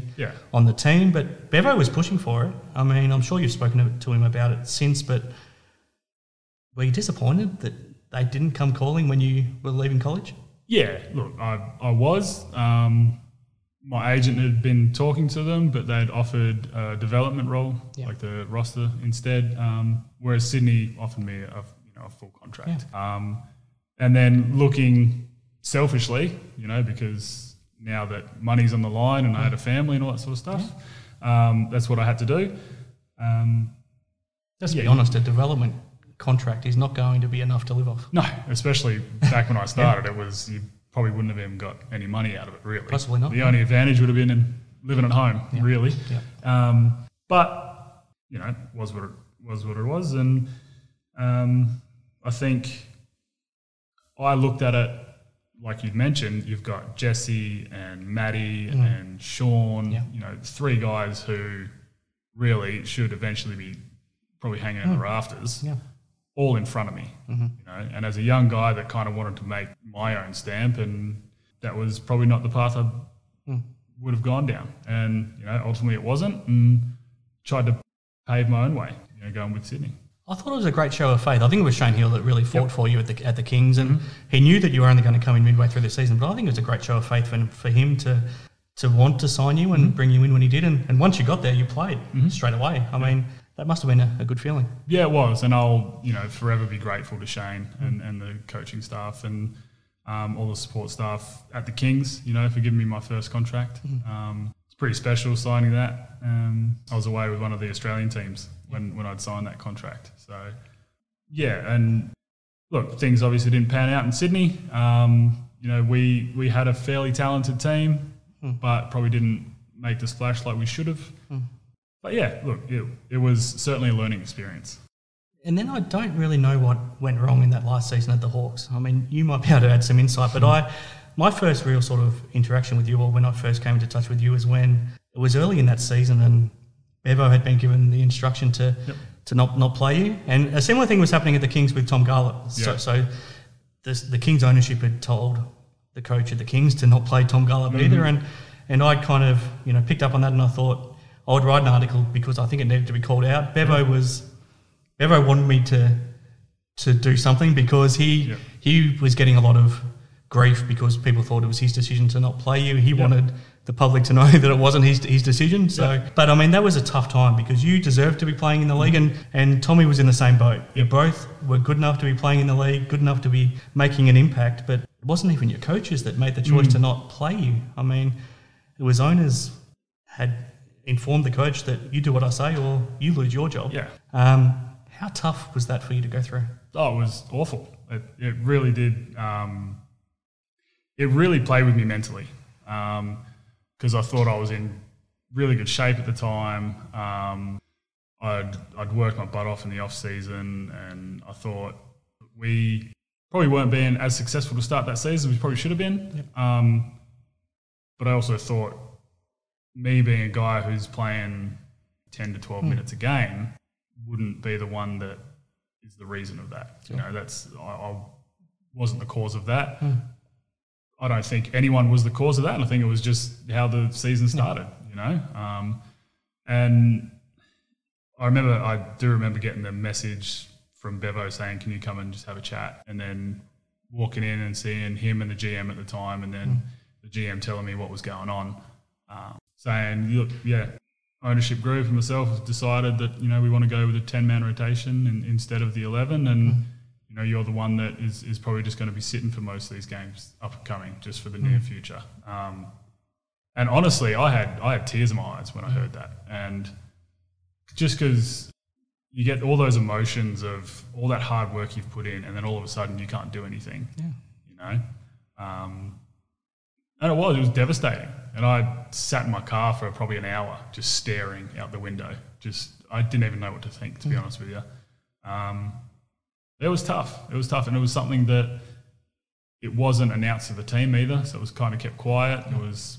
on the team. But Bevo was pushing for it. I mean, I'm sure you've spoken to him about it since, but were you disappointed that they didn't come calling when you were leaving college? Yeah, look, I was. My agent had been talking to them, but they'd offered a development role, like the roster instead, whereas Sydney offered me a full contract. Yeah. And then looking selfishly, because now that money's on the line and I had a family and all that sort of stuff, that's what I had to do. Let's be honest, a development contract is not going to be enough to live off. No, especially back when I started, it was... You probably wouldn't have even got any money out of it, really. Possibly not. The only advantage would have been in living at home, really. Yeah. But, was what it was. And I think I looked at it, like you'd mentioned, you've got Jesse and Matty and Sean, 3 guys who really should eventually be probably hanging in the rafters. Yeah. All in front of me, and as a young guy that kind of wanted to make my own stamp, and that was probably not the path I would have gone down. And, ultimately it wasn't, and tried to pave my own way, going with Sydney. I thought it was a great show of faith. I think it was Shane Hill that really fought for you at the Kings, and he knew that you were only going to come in midway through the season, but I think it was a great show of faith for him to want to sign you and bring you in when he did. And once you got there, you played straight away. I mean, that must have been a good feeling. Yeah, it was. And I'll, forever be grateful to Shane and the coaching staff and all the support staff at the Kings, for giving me my first contract. It's pretty special signing that. I was away with one of the Australian teams when I'd signed that contract. So, yeah, and look, things obviously didn't pan out in Sydney. We had a fairly talented team, but probably didn't make the splash like we should have. But yeah, look, it was certainly a learning experience. And then I don't really know what went wrong in that last season at the Hawks. I mean, you might be able to add some insight, but my first real sort of interaction with you, or when I first came into touch with you, was when it was early in that season and Bevo had been given the instruction to not play you. And a similar thing was happening at the Kings with Tom Garland. Yeah. So the Kings ownership had told the coach at the Kings to not play Tom Garland either. And I kind of, picked up on that, and I thought, I would write an article because I think it needed to be called out. Bevo wanted me to do something because he was getting a lot of grief because people thought it was his decision to not play you. He wanted the public to know that it wasn't his decision. So, but I mean, that was a tough time because you deserved to be playing in the league, and Tommy was in the same boat. You both were good enough to be playing in the league, good enough to be making an impact, but it wasn't even your coaches that made the choice to not play you. I mean, it was owners had informed the coach that you do what I say or you lose your job. Yeah. How tough was that for you to go through? Oh, it was awful. It really did. It really played with me mentally because I thought I was in really good shape at the time. I'd worked my butt off in the off season, and I thought we probably weren't being as successful to start that season as we probably should have been. Yep. But I also thought, me being a guy who's playing 10 to 12 minutes a game wouldn't be the one that is the reason of that. Sure. I wasn't the cause of that. I don't think anyone was the cause of that. And I think it was just how the season started, And I do remember getting the message from Bevo saying, can you come and just have a chat? And then walking in and seeing him and the GM at the time, and then the GM telling me what was going on. Saying, look, ownership group and myself have decided that, we want to go with a 10-man rotation instead of the 11, and, you're the one that is probably just going to be sitting for most of these games up and coming just for the near future. And honestly, I had tears in my eyes when I heard that. And just because you get all those emotions of all that hard work you've put in, and then all of a sudden you can't do anything, And it was devastating. And I sat in my car for probably an hour just staring out the window. I didn't even know what to think, to be honest with you. It was tough. And it was something that it wasn't announced to the team either. So it was kind of kept quiet. It was,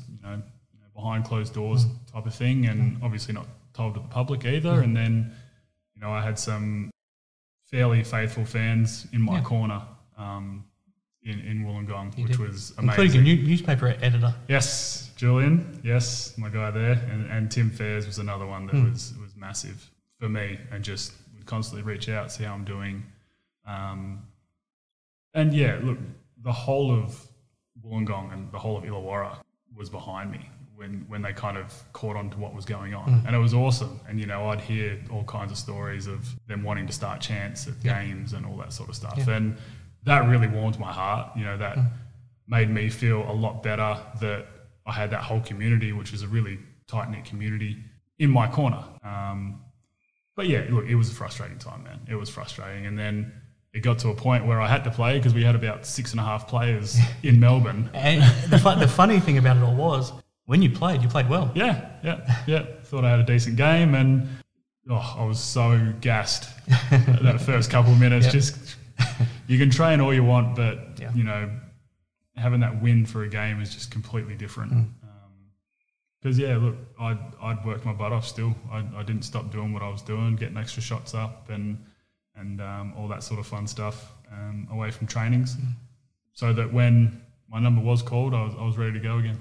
behind closed doors type of thing, and obviously not told to the public either. And then, I had some fairly faithful fans in my corner, in Wollongong, which was amazing. Including a newspaper editor. Yes, Julian. Yes, my guy there. And Tim Fairs was another one that was massive for me, and just would constantly reach out, see how I'm doing. And yeah, look, the whole of Wollongong and the whole of Illawarra was behind me when they kind of caught on to what was going on. And it was awesome. And, you know, I'd hear all kinds of stories of them wanting to start chants at games and all that sort of stuff. Yeah. And that really warmed my heart. You know, that made me feel a lot better that I had that whole community, which was a really tight-knit community, in my corner. But yeah, look, it was a frustrating time, man. It was frustrating. And then it got to a point where I had to play because we had about 6.5 players in Melbourne. And the funny thing about it all was, when you played well. Yeah. Thought I had a decent game, and I was so gassed that first couple of minutes. Just you can train all you want, but you know, having that win for a game is just completely different. Because look, I'd worked my butt off still. I didn't stop doing what I was doing, getting extra shots up and all that sort of fun stuff away from trainings, so that when my number was called, I was ready to go again.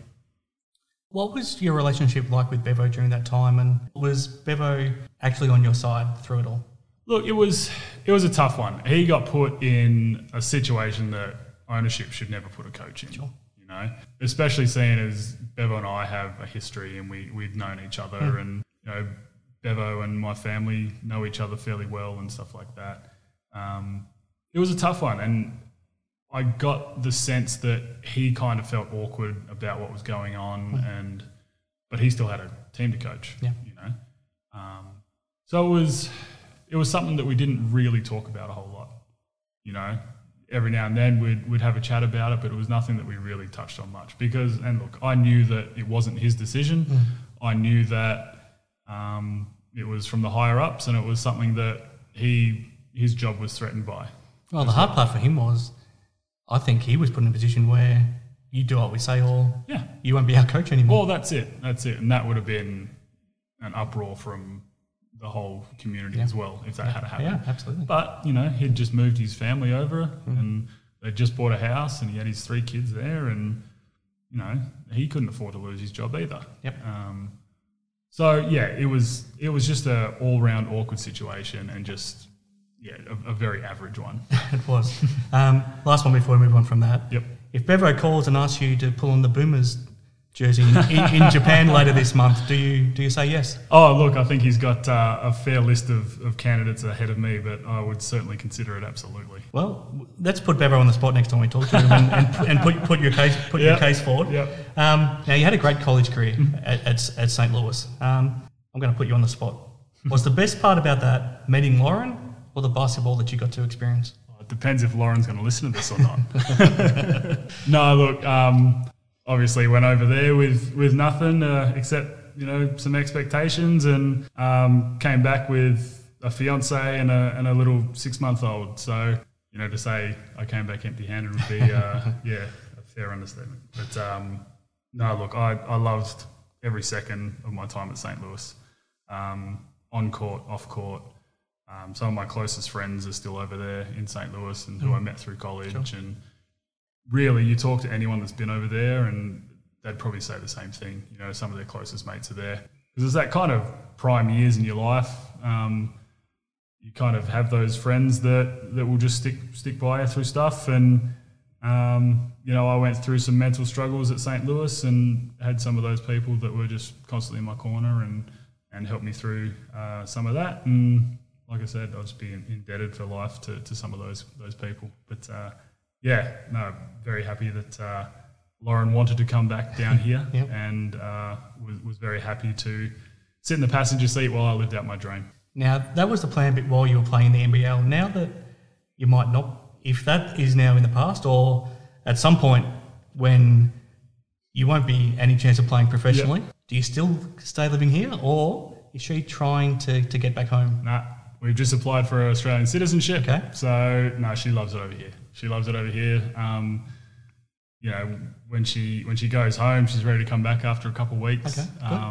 What was your relationship like with Bevo during that time, and was Bevo actually on your side through it all? Look, it was a tough one. He got put in a situation that ownership should never put a coach in. Sure. You know, especially seeing as Bevo and I have a history and we've known each other, and you know, Bevo and my family know each other fairly well and stuff like that. It was a tough one, and I got the sense that he kind of felt awkward about what was going on, but he still had a team to coach. Yeah. You know, so it was something that we didn't really talk about a whole lot. You know, every now and then we'd have a chat about it, but it was nothing that we really touched on much. Because, and look, I knew that it wasn't his decision. I knew that it was from the higher ups, and it was something that his job was threatened by. Well, the hard part for him was, I think he was put in a position where you do what we say, or you won't be our coach anymore. Well, that's it. And that would have been an uproar from the whole community as well, if that had happened. Yeah, absolutely. But, you know, he'd just moved his family over, and they'd just bought a house, and he had his 3 kids there, and, you know, he couldn't afford to lose his job either. Yep. So, yeah, it was just a all-round awkward situation, and just, a very average one. It was. Last one before we move on from that. Yep. If Bevo calls and asks you to pull on the Boomers jersey in Japan later this month, do you say yes? Oh, look, I think he's got a fair list of candidates ahead of me, but I would certainly consider it, absolutely. Well, let's put Bevo on the spot next time we talk to him and put your case forward. Yep. Now, you had a great college career at St. Louis. I'm going to put you on the spot. Was the best part about that meeting Lauren, or the basketball that you got to experience? It depends if Lauren's going to listen to this or not. No, look, obviously went over there with nothing except, you know, some expectations, and came back with a fiance and a little 6-month-old. So, you know, to say I came back empty-handed would be, a fair understatement. But no, look, I loved every second of my time at St. Louis, on court, off court. Some of my closest friends are still over there in St. Louis, and who I met through college. Sure. And really, you talk to anyone that's been over there, and they'd probably say the same thing. You know, some of their closest mates are there. Because it's that kind of prime years in your life. You kind of have those friends that will just stick by you through stuff. And, you know, I went through some mental struggles at St. Louis, and had some of those people that were just constantly in my corner and helped me through some of that. And like I said, I'll just be indebted for life to some of those people. But very happy that Lauren wanted to come back down here, and was very happy to sit in the passenger seat while I lived out my dream. Now, that was the plan while you were playing the NBL. Now that you might not, if that is now in the past, or at some point when you won't be any chance of playing professionally, do you still stay living here, or is she trying to get back home? Nah. We've just applied for Australian citizenship. Okay. So, no, she loves it over here. She loves it over here. You know, when she goes home, she's ready to come back after a couple of weeks. Okay,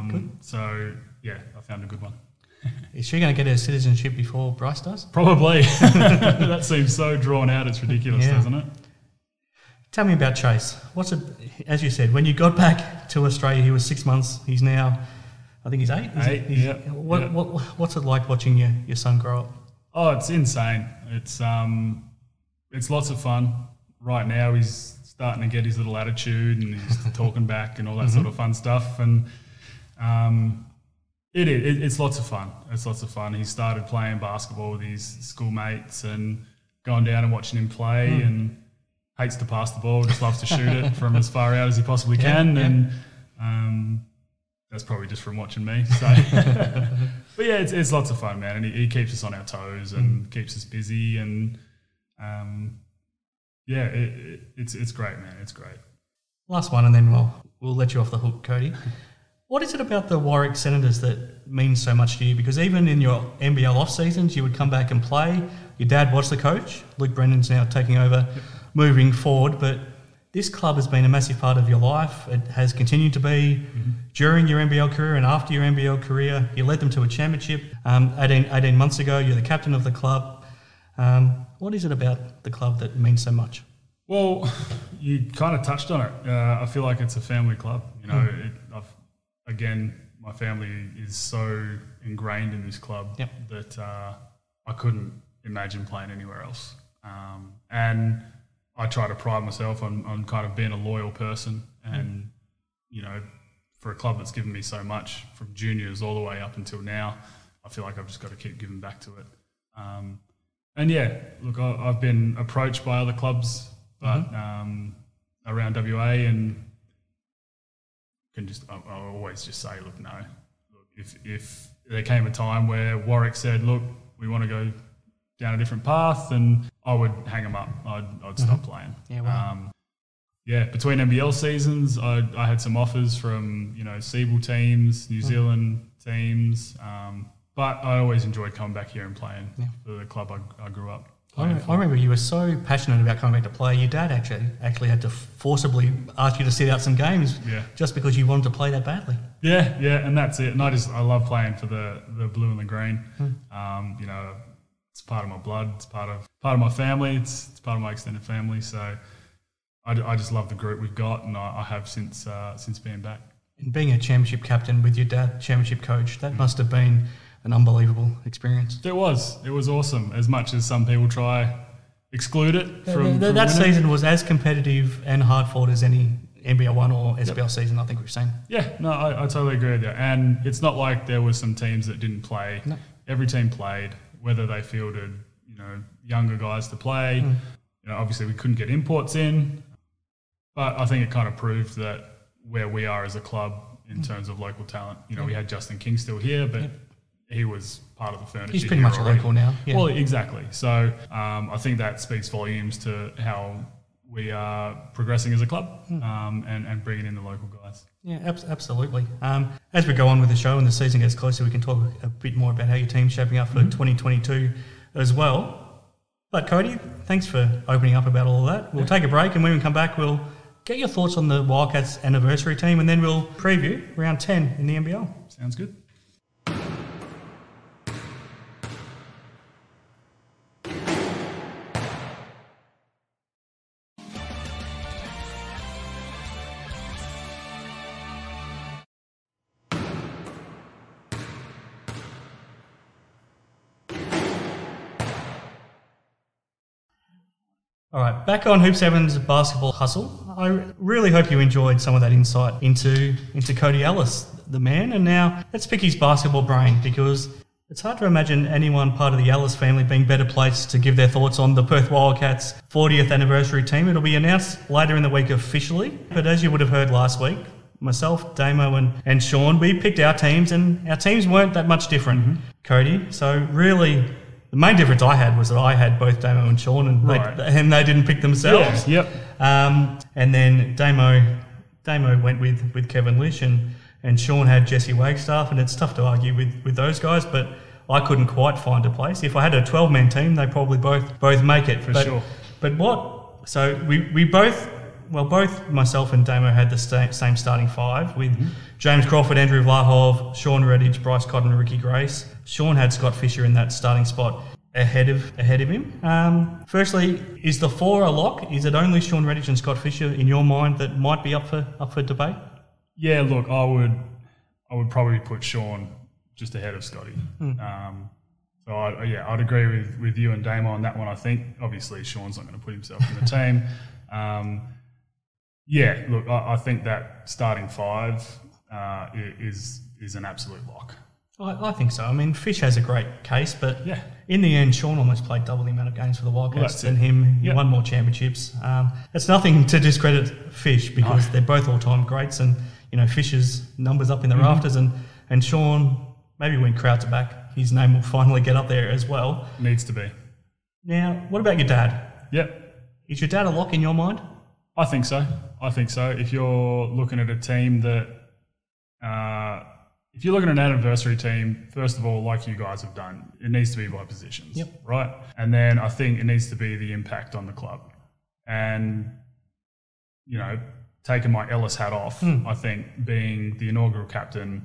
good. So, I found a good one. Is she going to get her citizenship before Bryce does? Probably. That seems so drawn out. It's ridiculous, doesn't it? Tell me about Chase. What's it, as you said, when you got back to Australia, he was 6 months. He's now, I think he's 8. What's it like watching your son grow up? Oh, it's insane. It's lots of fun. Right now, he's starting to get his little attitude and he's talking back and all that sort of fun stuff. And it's lots of fun. It's lots of fun. He started playing basketball with his schoolmates and going down and watching him play and hates to pass the ball, just loves to shoot it from as far out as he possibly can. And that's probably just from watching me. So, but yeah, it's lots of fun, man. And he keeps us on our toes and keeps us busy. And yeah, it's great, man. It's great. Last one, and then we'll let you off the hook, Cody. What is it about the Warwick Senators that means so much to you? Because even in your NBL off seasons, you would come back and play. Your dad was the coach. Luke Brennan's now taking over, moving forward. But this club has been a massive part of your life. It has continued to be during your NBL career and after your NBL career. You led them to a championship 18 months ago. You're the captain of the club. What is it about the club that means so much? Well, you kind of touched on it. I feel like it's a family club. You know, again, my family is so ingrained in this club that I couldn't imagine playing anywhere else. And I try to pride myself on kind of being a loyal person. And, you know, for a club that's given me so much from juniors all the way up until now, I feel like I've just got to keep giving back to it. And yeah, look, I've been approached by other clubs, but around WA, and I'll always just say, look, no. Look, if there came a time where Warwick said, look, we want to go down a different path, then I would hang them up. I'd stop playing. Yeah, wow. Between NBL seasons, I had some offers from, you know, Siebel teams, New Zealand teams, but I always enjoyed coming back here and playing for the club I grew up. I remember you were so passionate about coming back to play. Your dad actually had to forcibly ask you to sit out some games just because you wanted to play that badly. Yeah, and that's it. And I love playing for the blue and the green. You know, it's part of my blood. It's part of my family. It's part of my extended family. So I just love the group we've got, and I have since being back. And being a championship captain with your dad, championship coach, that must have been an unbelievable experience. It was awesome. As much as some people try exclude it from that season was as competitive and hard fought as any NBL 1 or SBL season I think we've seen. Yeah, no, I totally agree with you. And it's not like there were some teams that didn't play. No. Every team played, whether they fielded, you know, younger guys to play. You know, obviously we couldn't get imports in, but I think it kind of proved that where we are as a club in terms of local talent. You know, we had Justin King still here, but he was part of the furniture. He's pretty much a local now. Yeah. Well, exactly. So I think that speaks volumes to how we are progressing as a club and bringing in the local guys. Yeah, absolutely. As we go on with the show and the season gets closer, we can talk a bit more about how your team's shaping up for 2022 as well. But Cody, thanks for opening up about all of that. We'll take a break, and when we come back, we'll get your thoughts on the Wildcats anniversary team, and then we'll preview round 10 in the NBL. Sounds good. All right, back on Hoop 7's basketball hustle. I really hope you enjoyed some of that insight into Cody Ellis, the man. And now let's pick his basketball brain, because it's hard to imagine anyone part of the Ellis family being better placed to give their thoughts on the Perth Wildcats' 40th anniversary team. It'll be announced later in the week officially. But as you would have heard last week, myself, Damo and Sean, we picked our teams, and our teams weren't that much different, Cody. So really, the main difference I had was that I had both Damo and Sean, and they didn't pick themselves. Yeah, and then Damo went with Kevin Lish, and Sean had Jesse Wagstaff, and it's tough to argue with those guys, but I couldn't quite find a place. If I had a 12-man team, they probably both make it. For sure. But so we both myself and Damo had the same starting five with James Crawford, Andrew Vlahov, Sean Redhage, Bryce Cotton, Ricky Grace. Sean had Scott Fisher in that starting spot. ahead of him. Firstly, is the 4 a lock? Is it only Sean Redditch and Scott Fisher in your mind that might be up for debate? Yeah, look, I would probably put Sean just ahead of Scotty. So I'd agree with you and Damo on that one. I think obviously Sean's not going to put himself in the team. Look, I think that starting 5 is an absolute lock. I think so. I mean, Fish has a great case, but in the end, Sean almost played double the amount of games for the Wildcats than him. He won more championships. It's nothing to discredit Fish because they're both all-time greats, and Fish's numbers up in the rafters, and Sean, maybe when crowds are back, his name will finally get up there as well. Needs to be. Now, what about your dad? Yep. Is your dad a lock in your mind? I think so. If you're looking at a team that, if you're looking at an anniversary team, first of all, like you guys have done, it needs to be by positions, right? And then I think it needs to be the impact on the club. And, taking my Ellis hat off, I think being the inaugural captain,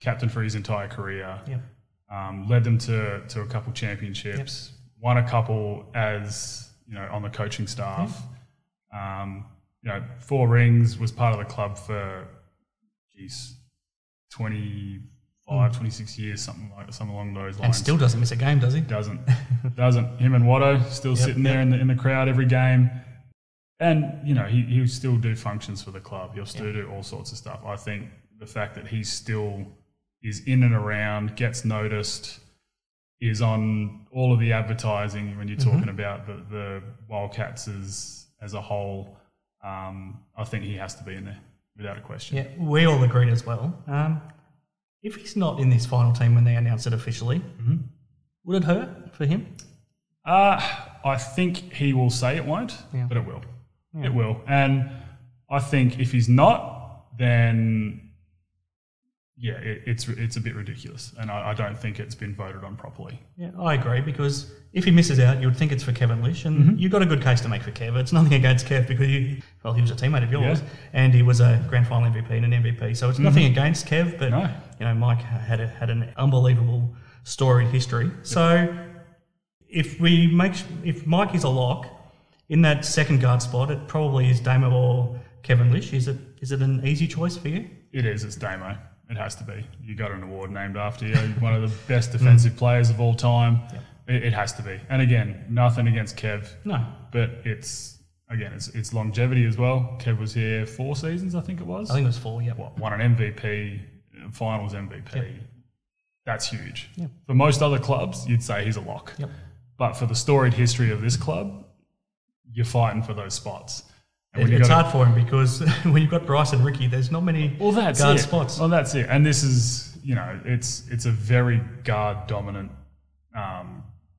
captain for his entire career, led them to a couple championships, won a couple as, on the coaching staff. 4 rings, was part of the club for, 26 years, something along those lines. And still doesn't miss a game, does he? Doesn't. Him and Watto still sitting there in the crowd every game. And, he'll still do functions for the club. He'll still do all sorts of stuff. I think the fact that he still is in and around, gets noticed, is on all of the advertising when you're talking about the Wildcats as a whole, I think he has to be in there without a question. Yeah, we all agreed as well. If he's not in this final team when they announce it officially, would it hurt for him? I think he will say it won't, but it will. It will. And I think if he's not, then it's a bit ridiculous, and I don't think it's been voted on properly. Yeah, I agree, because if he misses out, you would think it's for Kevin Lish, and you've got a good case to make for Kev. It's nothing against Kev because he was a teammate of yours, and he was a grand final MVP and an MVP. So it's nothing against Kev, but Mike had an unbelievable storied history. So if Mike is a lock in that second guard spot, it probably is Damo or Kevin Lish. Is it an easy choice for you? It is. It's Damo. It has to be. You got an award named after you. One of the best defensive players of all time. It has to be. And again, nothing against Kev. No. But it's longevity as well. Kev was here 4 seasons, I think it was. I think it was 4, Won an MVP, finals MVP. That's huge. For most other clubs, you'd say he's a lock. But for the storied history of this club, you're fighting for those spots. It's hard for him because when you've got Bryce and Ricky, there's not many guard spots. Well, that's it. And this is, it's a very guard-dominant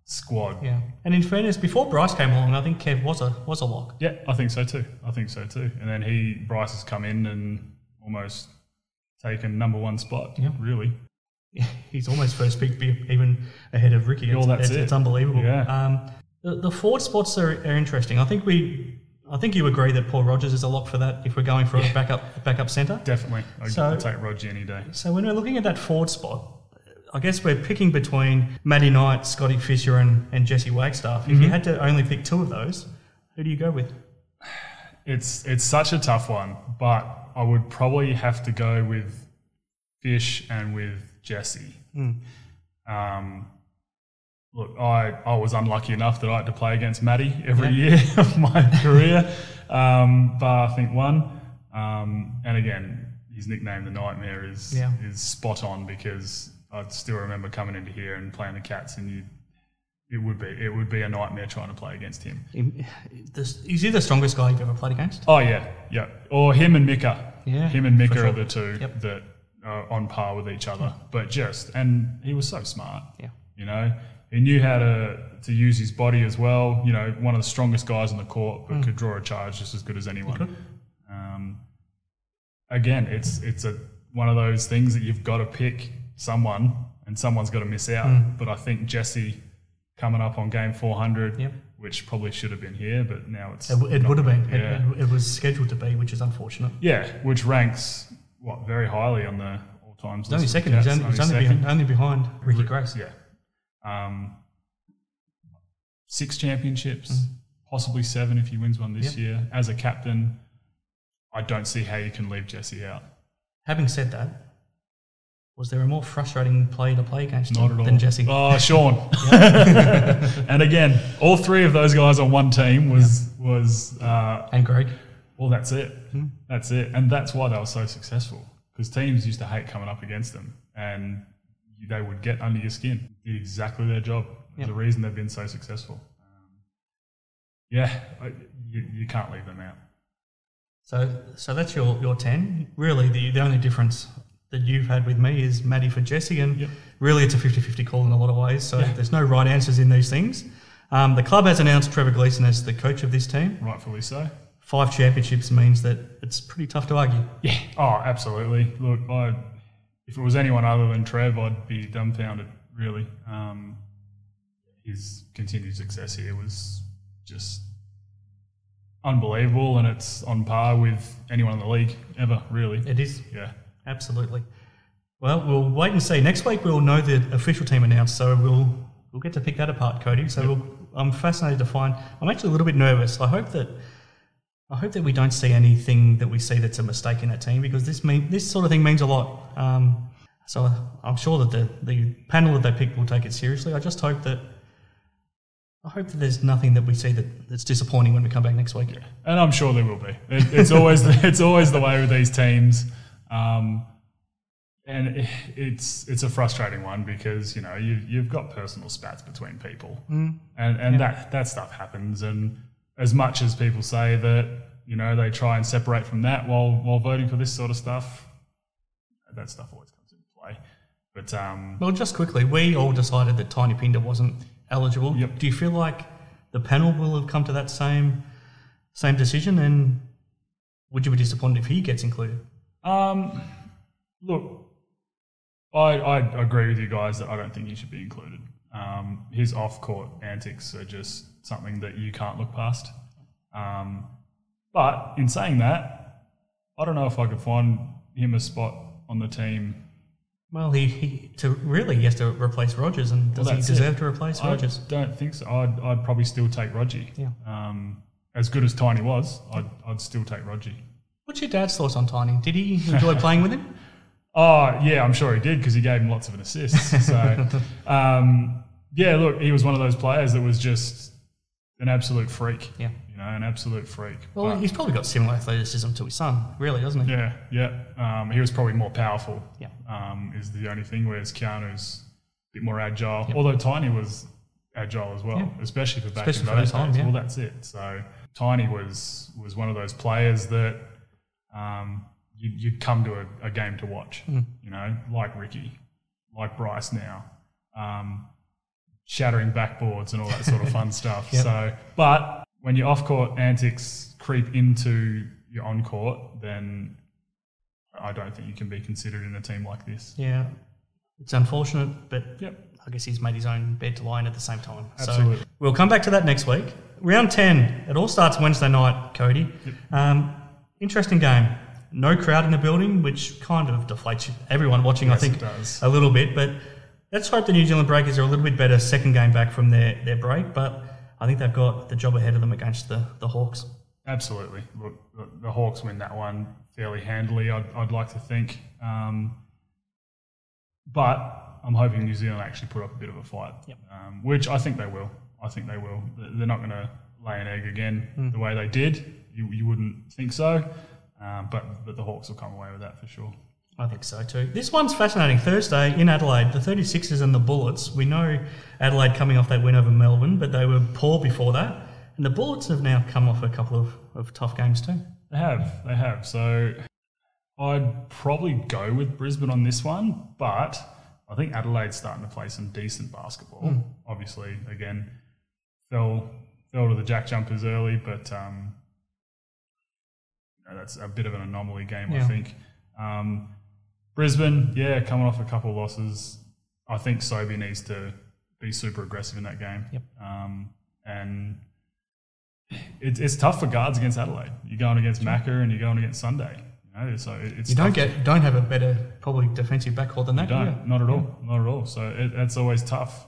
squad. Yeah. And in fairness, before Bryce came along, I think Kev was a lock. Yeah, I think so too. And then Bryce has come in and almost taken number 1 spot, really. He's almost first pick, even ahead of Ricky. It's unbelievable. Yeah. The forward spots are interesting. I think you agree that Paul Rogers is a lock for that if we're going for a backup centre? Definitely. I'd take Roger any day. So when we're looking at that forward spot, I guess we're picking between Matty Knight, Scotty Fisher and Jesse Wagstaff. If you had to only pick 2 of those, who do you go with? It's such a tough one, but I would probably have to go with Fish and with Jesse. Look, I was unlucky enough that I had to play against Matty every year of my career, bar I think 1. And again, his nickname, the Nightmare, is spot on because I still remember coming into here and playing the Cats, and it would be a nightmare trying to play against him. Is he the strongest guy you've ever played against? Oh yeah. Or him and Mika. Yeah, him and Mika are the 2 that are on par with each other. But and he was so smart. Yeah. He knew how to use his body as well. One of the strongest guys on the court, but could draw a charge just as good as anyone. Again, it's one of those things that you've got to pick someone, and someone's got to miss out. But I think Jesse coming up on game 400, which probably should have been here, but now it would have been. Yeah. It was scheduled to be, which is unfortunate. Yeah, which ranks very highly on the all-time. He's only second. He's only behind Ricky Grace. Yeah. 6 championships, possibly 7 if he wins one this year. As a captain, I don't see how you can leave Jesse out. Having said that, was there a more frustrating player to play against than Jesse? Oh, Sean. And again, all 3 of those guys on one team was and Greg. Well, that's it. That's it. And that's why they were so successful, because teams used to hate coming up against them and they would get under your skin. Did exactly their job. The reason they've been so successful. You can't leave them out. So that's your 10. Really, the only difference that you've had with me is Matty for Jesse, and really it's a 50-50 call in a lot of ways, so there's no right answers in these things. The club has announced Trevor Gleeson as the coach of this team. Rightfully so. 5 championships means that it's pretty tough to argue. Yeah. Oh, absolutely. Look, if it was anyone other than Trev, I'd be dumbfounded, really. His continued success here was just unbelievable, and it's on par with anyone in the league ever, really. It is. Yeah. Absolutely. Well, we'll wait and see. Next week we'll know the official team announced, so we'll get to pick that apart, Cody. So I'm fascinated to find. I'm actually a little bit nervous. I hope that we don't see anything that we see that's a mistake in that team, because this sort of thing means a lot. So I'm sure that the panel that they pick will take it seriously. I just hope that there's nothing that we see that's disappointing when we come back next week. Yeah. And I'm sure there will be. It's always the way with these teams. And it's a frustrating one, because you've got personal spats between people, and that stuff happens. And as much as people say that they try and separate from that while voting for this sort of stuff, that stuff always comes into play. But well, just quickly, we all decided that Tiny Pinder wasn't eligible. Yep. Do you feel like the panel will have come to that same decision, and would you be disappointed if he gets included? Look, I agree with you guys that I don't think he should be included. His off-court antics are just something that you can't look past. But in saying that, I don't know if I could find him a spot on the team. Well, he has to replace Rogers, and does he deserve to replace Rogers? I don't think so. I'd probably still take Rogie. Yeah. As good as Tiny was, I'd still take Rogie. What's your dad's thoughts on Tiny? Did he enjoy playing with him? Oh, yeah, I'm sure he did, because he gave him lots of assists. So, look, he was one of those players that was just an absolute freak. Yeah. An absolute freak. Well, he's probably got similar athleticism to his son, really, doesn't he? Yeah. He was probably more powerful, yeah. Is the only thing, whereas Keanu's a bit more agile. Yep. Although Tiny was agile as well, especially for back in those days. Yeah. Well, that's it. So Tiny was one of those players that you'd come to a game to watch, like Ricky, like Bryce now, shattering backboards and all that sort of fun stuff. Yep. So, but when your off-court antics creep into your on-court, then I don't think you can be considered in a team like this. Yeah, it's unfortunate, but I guess he's made his own bed to lie in at the same time. Absolutely. So we'll come back to that next week. Round 10, it all starts Wednesday night, Cody. Yep. Interesting game. No crowd in the building, which kind of deflates everyone watching, yes, I think, it does. A little bit. But let's hope the New Zealand Breakers are a little bit better second game back from their break. But I think they've got the job ahead of them against the Hawks. Absolutely. Look, the Hawks win that one fairly handily, I'd like to think. But I'm hoping New Zealand actually put up a bit of a fight, which I think they will. They're not going to lay an egg again the way they did. You wouldn't think so. But the Hawks will come away with that for sure. I think so too. This one's fascinating. Thursday in Adelaide, the 36ers and the Bullets. We know Adelaide coming off that win over Melbourne, but they were poor before that. And the Bullets have now come off a couple of tough games too. They have. So I'd probably go with Brisbane on this one, but I think Adelaide's starting to play some decent basketball. Obviously, again, fell to the JackJumpers early, but that's a bit of an anomaly game, I think. Brisbane, coming off a couple of losses. I think Sobey needs to be super aggressive in that game. Yep. And it's tough for guards against Adelaide. You're going against Macca and you're going against Sunday. So it's don't have a better probably defensive backcourt than that. Not at all. So it's always tough.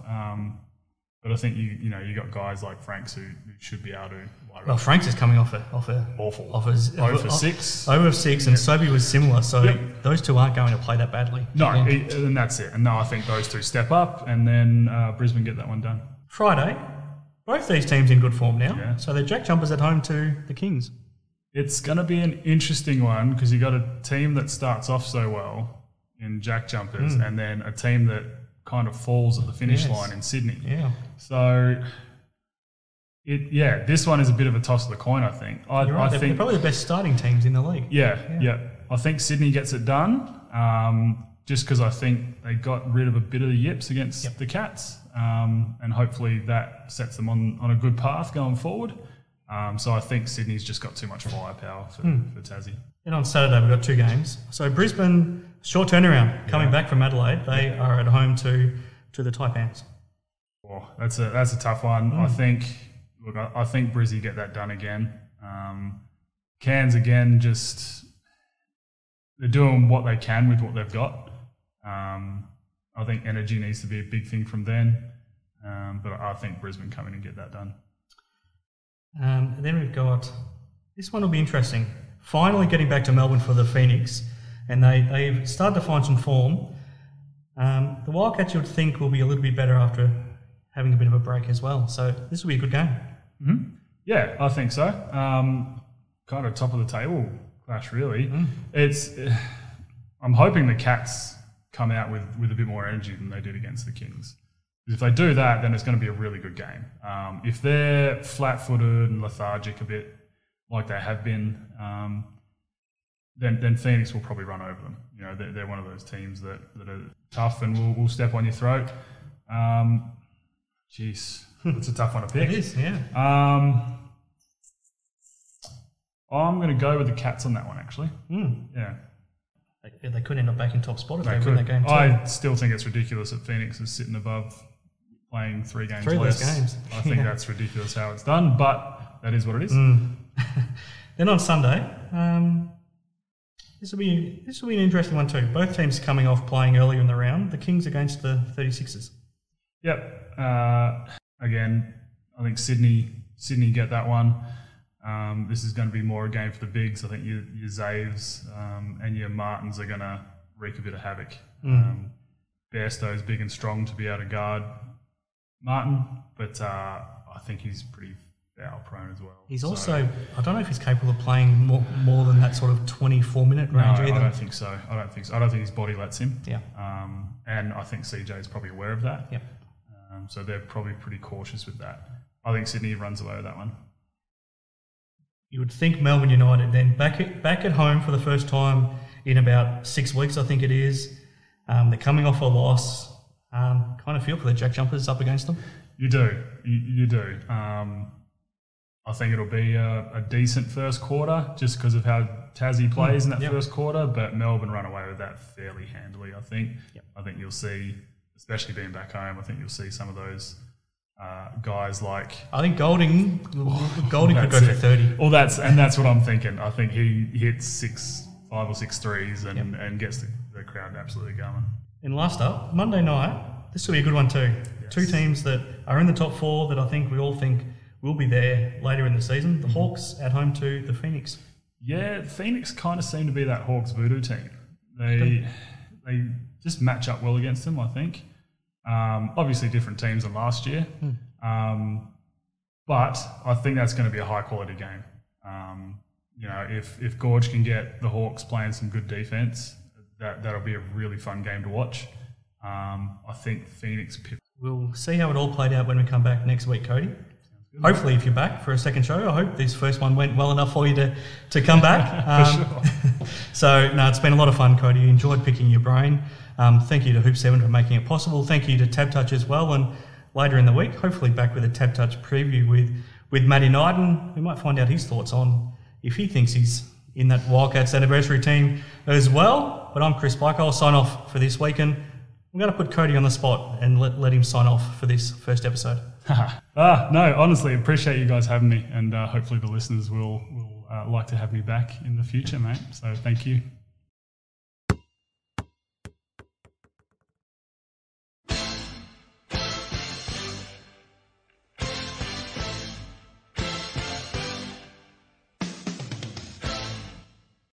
But I think you got guys like Franks who should be able to. Well, Franks is coming off a awful. Off his, over 6. Over 6, and Sobey was similar. So those two aren't going to play that badly. No, and that's it. And no, I think those two step up, and then Brisbane get that one done. Friday, both these teams in good form now. Yeah. So they're JackJumpers at home to the Kings. It's going to be an interesting one because you got a team that starts off so well in JackJumpers, and then a team that kind of falls at the finish line in Sydney. Yeah. So, this one is a bit of a toss of the coin, I think. I think they're probably the best starting teams in the league. Yeah. I think Sydney gets it done just because I think they got rid of a bit of the yips against the Cats, and hopefully that sets them on a good path going forward. So I think Sydney's just got too much firepower for Tassie. And on Saturday we've got 2 games. So Brisbane, short turnaround, coming back from Adelaide. They are at home to the Taipans. Oh, that's a tough one. I think Brizzy get that done again. Cairns again, just they're doing what they can with what they've got. I think energy needs to be a big thing from them, but I think Brisbane come in and get that done. And then we've got, this one will be interesting. Finally getting back to Melbourne for the Phoenix, and they've started to find some form. The Wildcats, you would think, will be a little bit better after having a bit of a break as well. So this will be a good game. Mm-hmm. Yeah, I think so. Kind of top of the table clash, really. I'm hoping the Cats come out with a bit more energy than they did against the Kings. If they do that, then it's going to be a really good game. If they're flat-footed and lethargic a bit, like they have been, then Phoenix will probably run over them. You know, they're one of those teams that are tough and will step on your throat. Jeez, that's a tough one to pick. It is, yeah. I'm going to go with the Cats on that one, actually. Yeah. They could end up back in top spot if they win that game too. I still think it's ridiculous that Phoenix is sitting above playing 3 games less. Games. I think that's ridiculous how it's done, but that is what it is. Then on Sunday, this will be an interesting one too. Both teams coming off playing earlier in the round. The Kings against the 36ers. Yep. Again, I think Sydney get that one. This is going to be more a game for the bigs. I think your Zaves and your Martins are going to wreak a bit of havoc. Bairstow's big and strong to be able to guard Martin, but I think he's pretty foul prone as well. He's also, I don't know if he's capable of playing more than that sort of 24-minute range either. I don't think so. I don't think his body lets him. Yeah. And I think CJ is probably aware of that. Yeah. So they're probably pretty cautious with that. I think Sydney runs away with that one. You would think Melbourne United then back at home for the first time in about 6 weeks, I think it is. They're coming off a loss. Kind of feel for the JackJumpers up against them. You do. You do. I think it'll be a decent first quarter just because of how Tassie plays in that first quarter, but Melbourne run away with that fairly handily, I think. Yep. I think you'll see, especially being back home, I think you'll see some of those guys like... I think Golding could go for 30. Well, that's what I'm thinking. I think he hits 5 or 6 threes and gets the crowd absolutely going. And last up, Monday night, this will be a good one too. Yes. 2 teams that are in the top 4 that I think we all think will be there later in the season. The Hawks at home to the Phoenix. Yeah, Phoenix kind of seem to be that Hawks voodoo team. They just match up well against them, I think. Obviously different teams than last year. But I think that's going to be a high quality game. If Gorge can get the Hawks playing some good defence, that'll be a really fun game to watch. I think Phoenix... We'll see how it all played out when we come back next week, Cody. Hopefully, if you're back for a second show, I hope this first one went well enough for you to come back. For sure. So, no, it's been a lot of fun, Cody. Enjoyed picking your brain. Thank you to Hoop 7 for making it possible. Thank you to Tab Touch as well. And later in the week, hopefully back with a Tab Touch preview with Matty Knight, and we might find out his thoughts on if he thinks he's in that Wildcats anniversary team as well. But I'm Chris Pike. I'll sign off for this week, and I'm going to put Cody on the spot and let him sign off for this first episode. No, honestly, appreciate you guys having me, and hopefully the listeners will like to have me back in the future, mate. So thank you.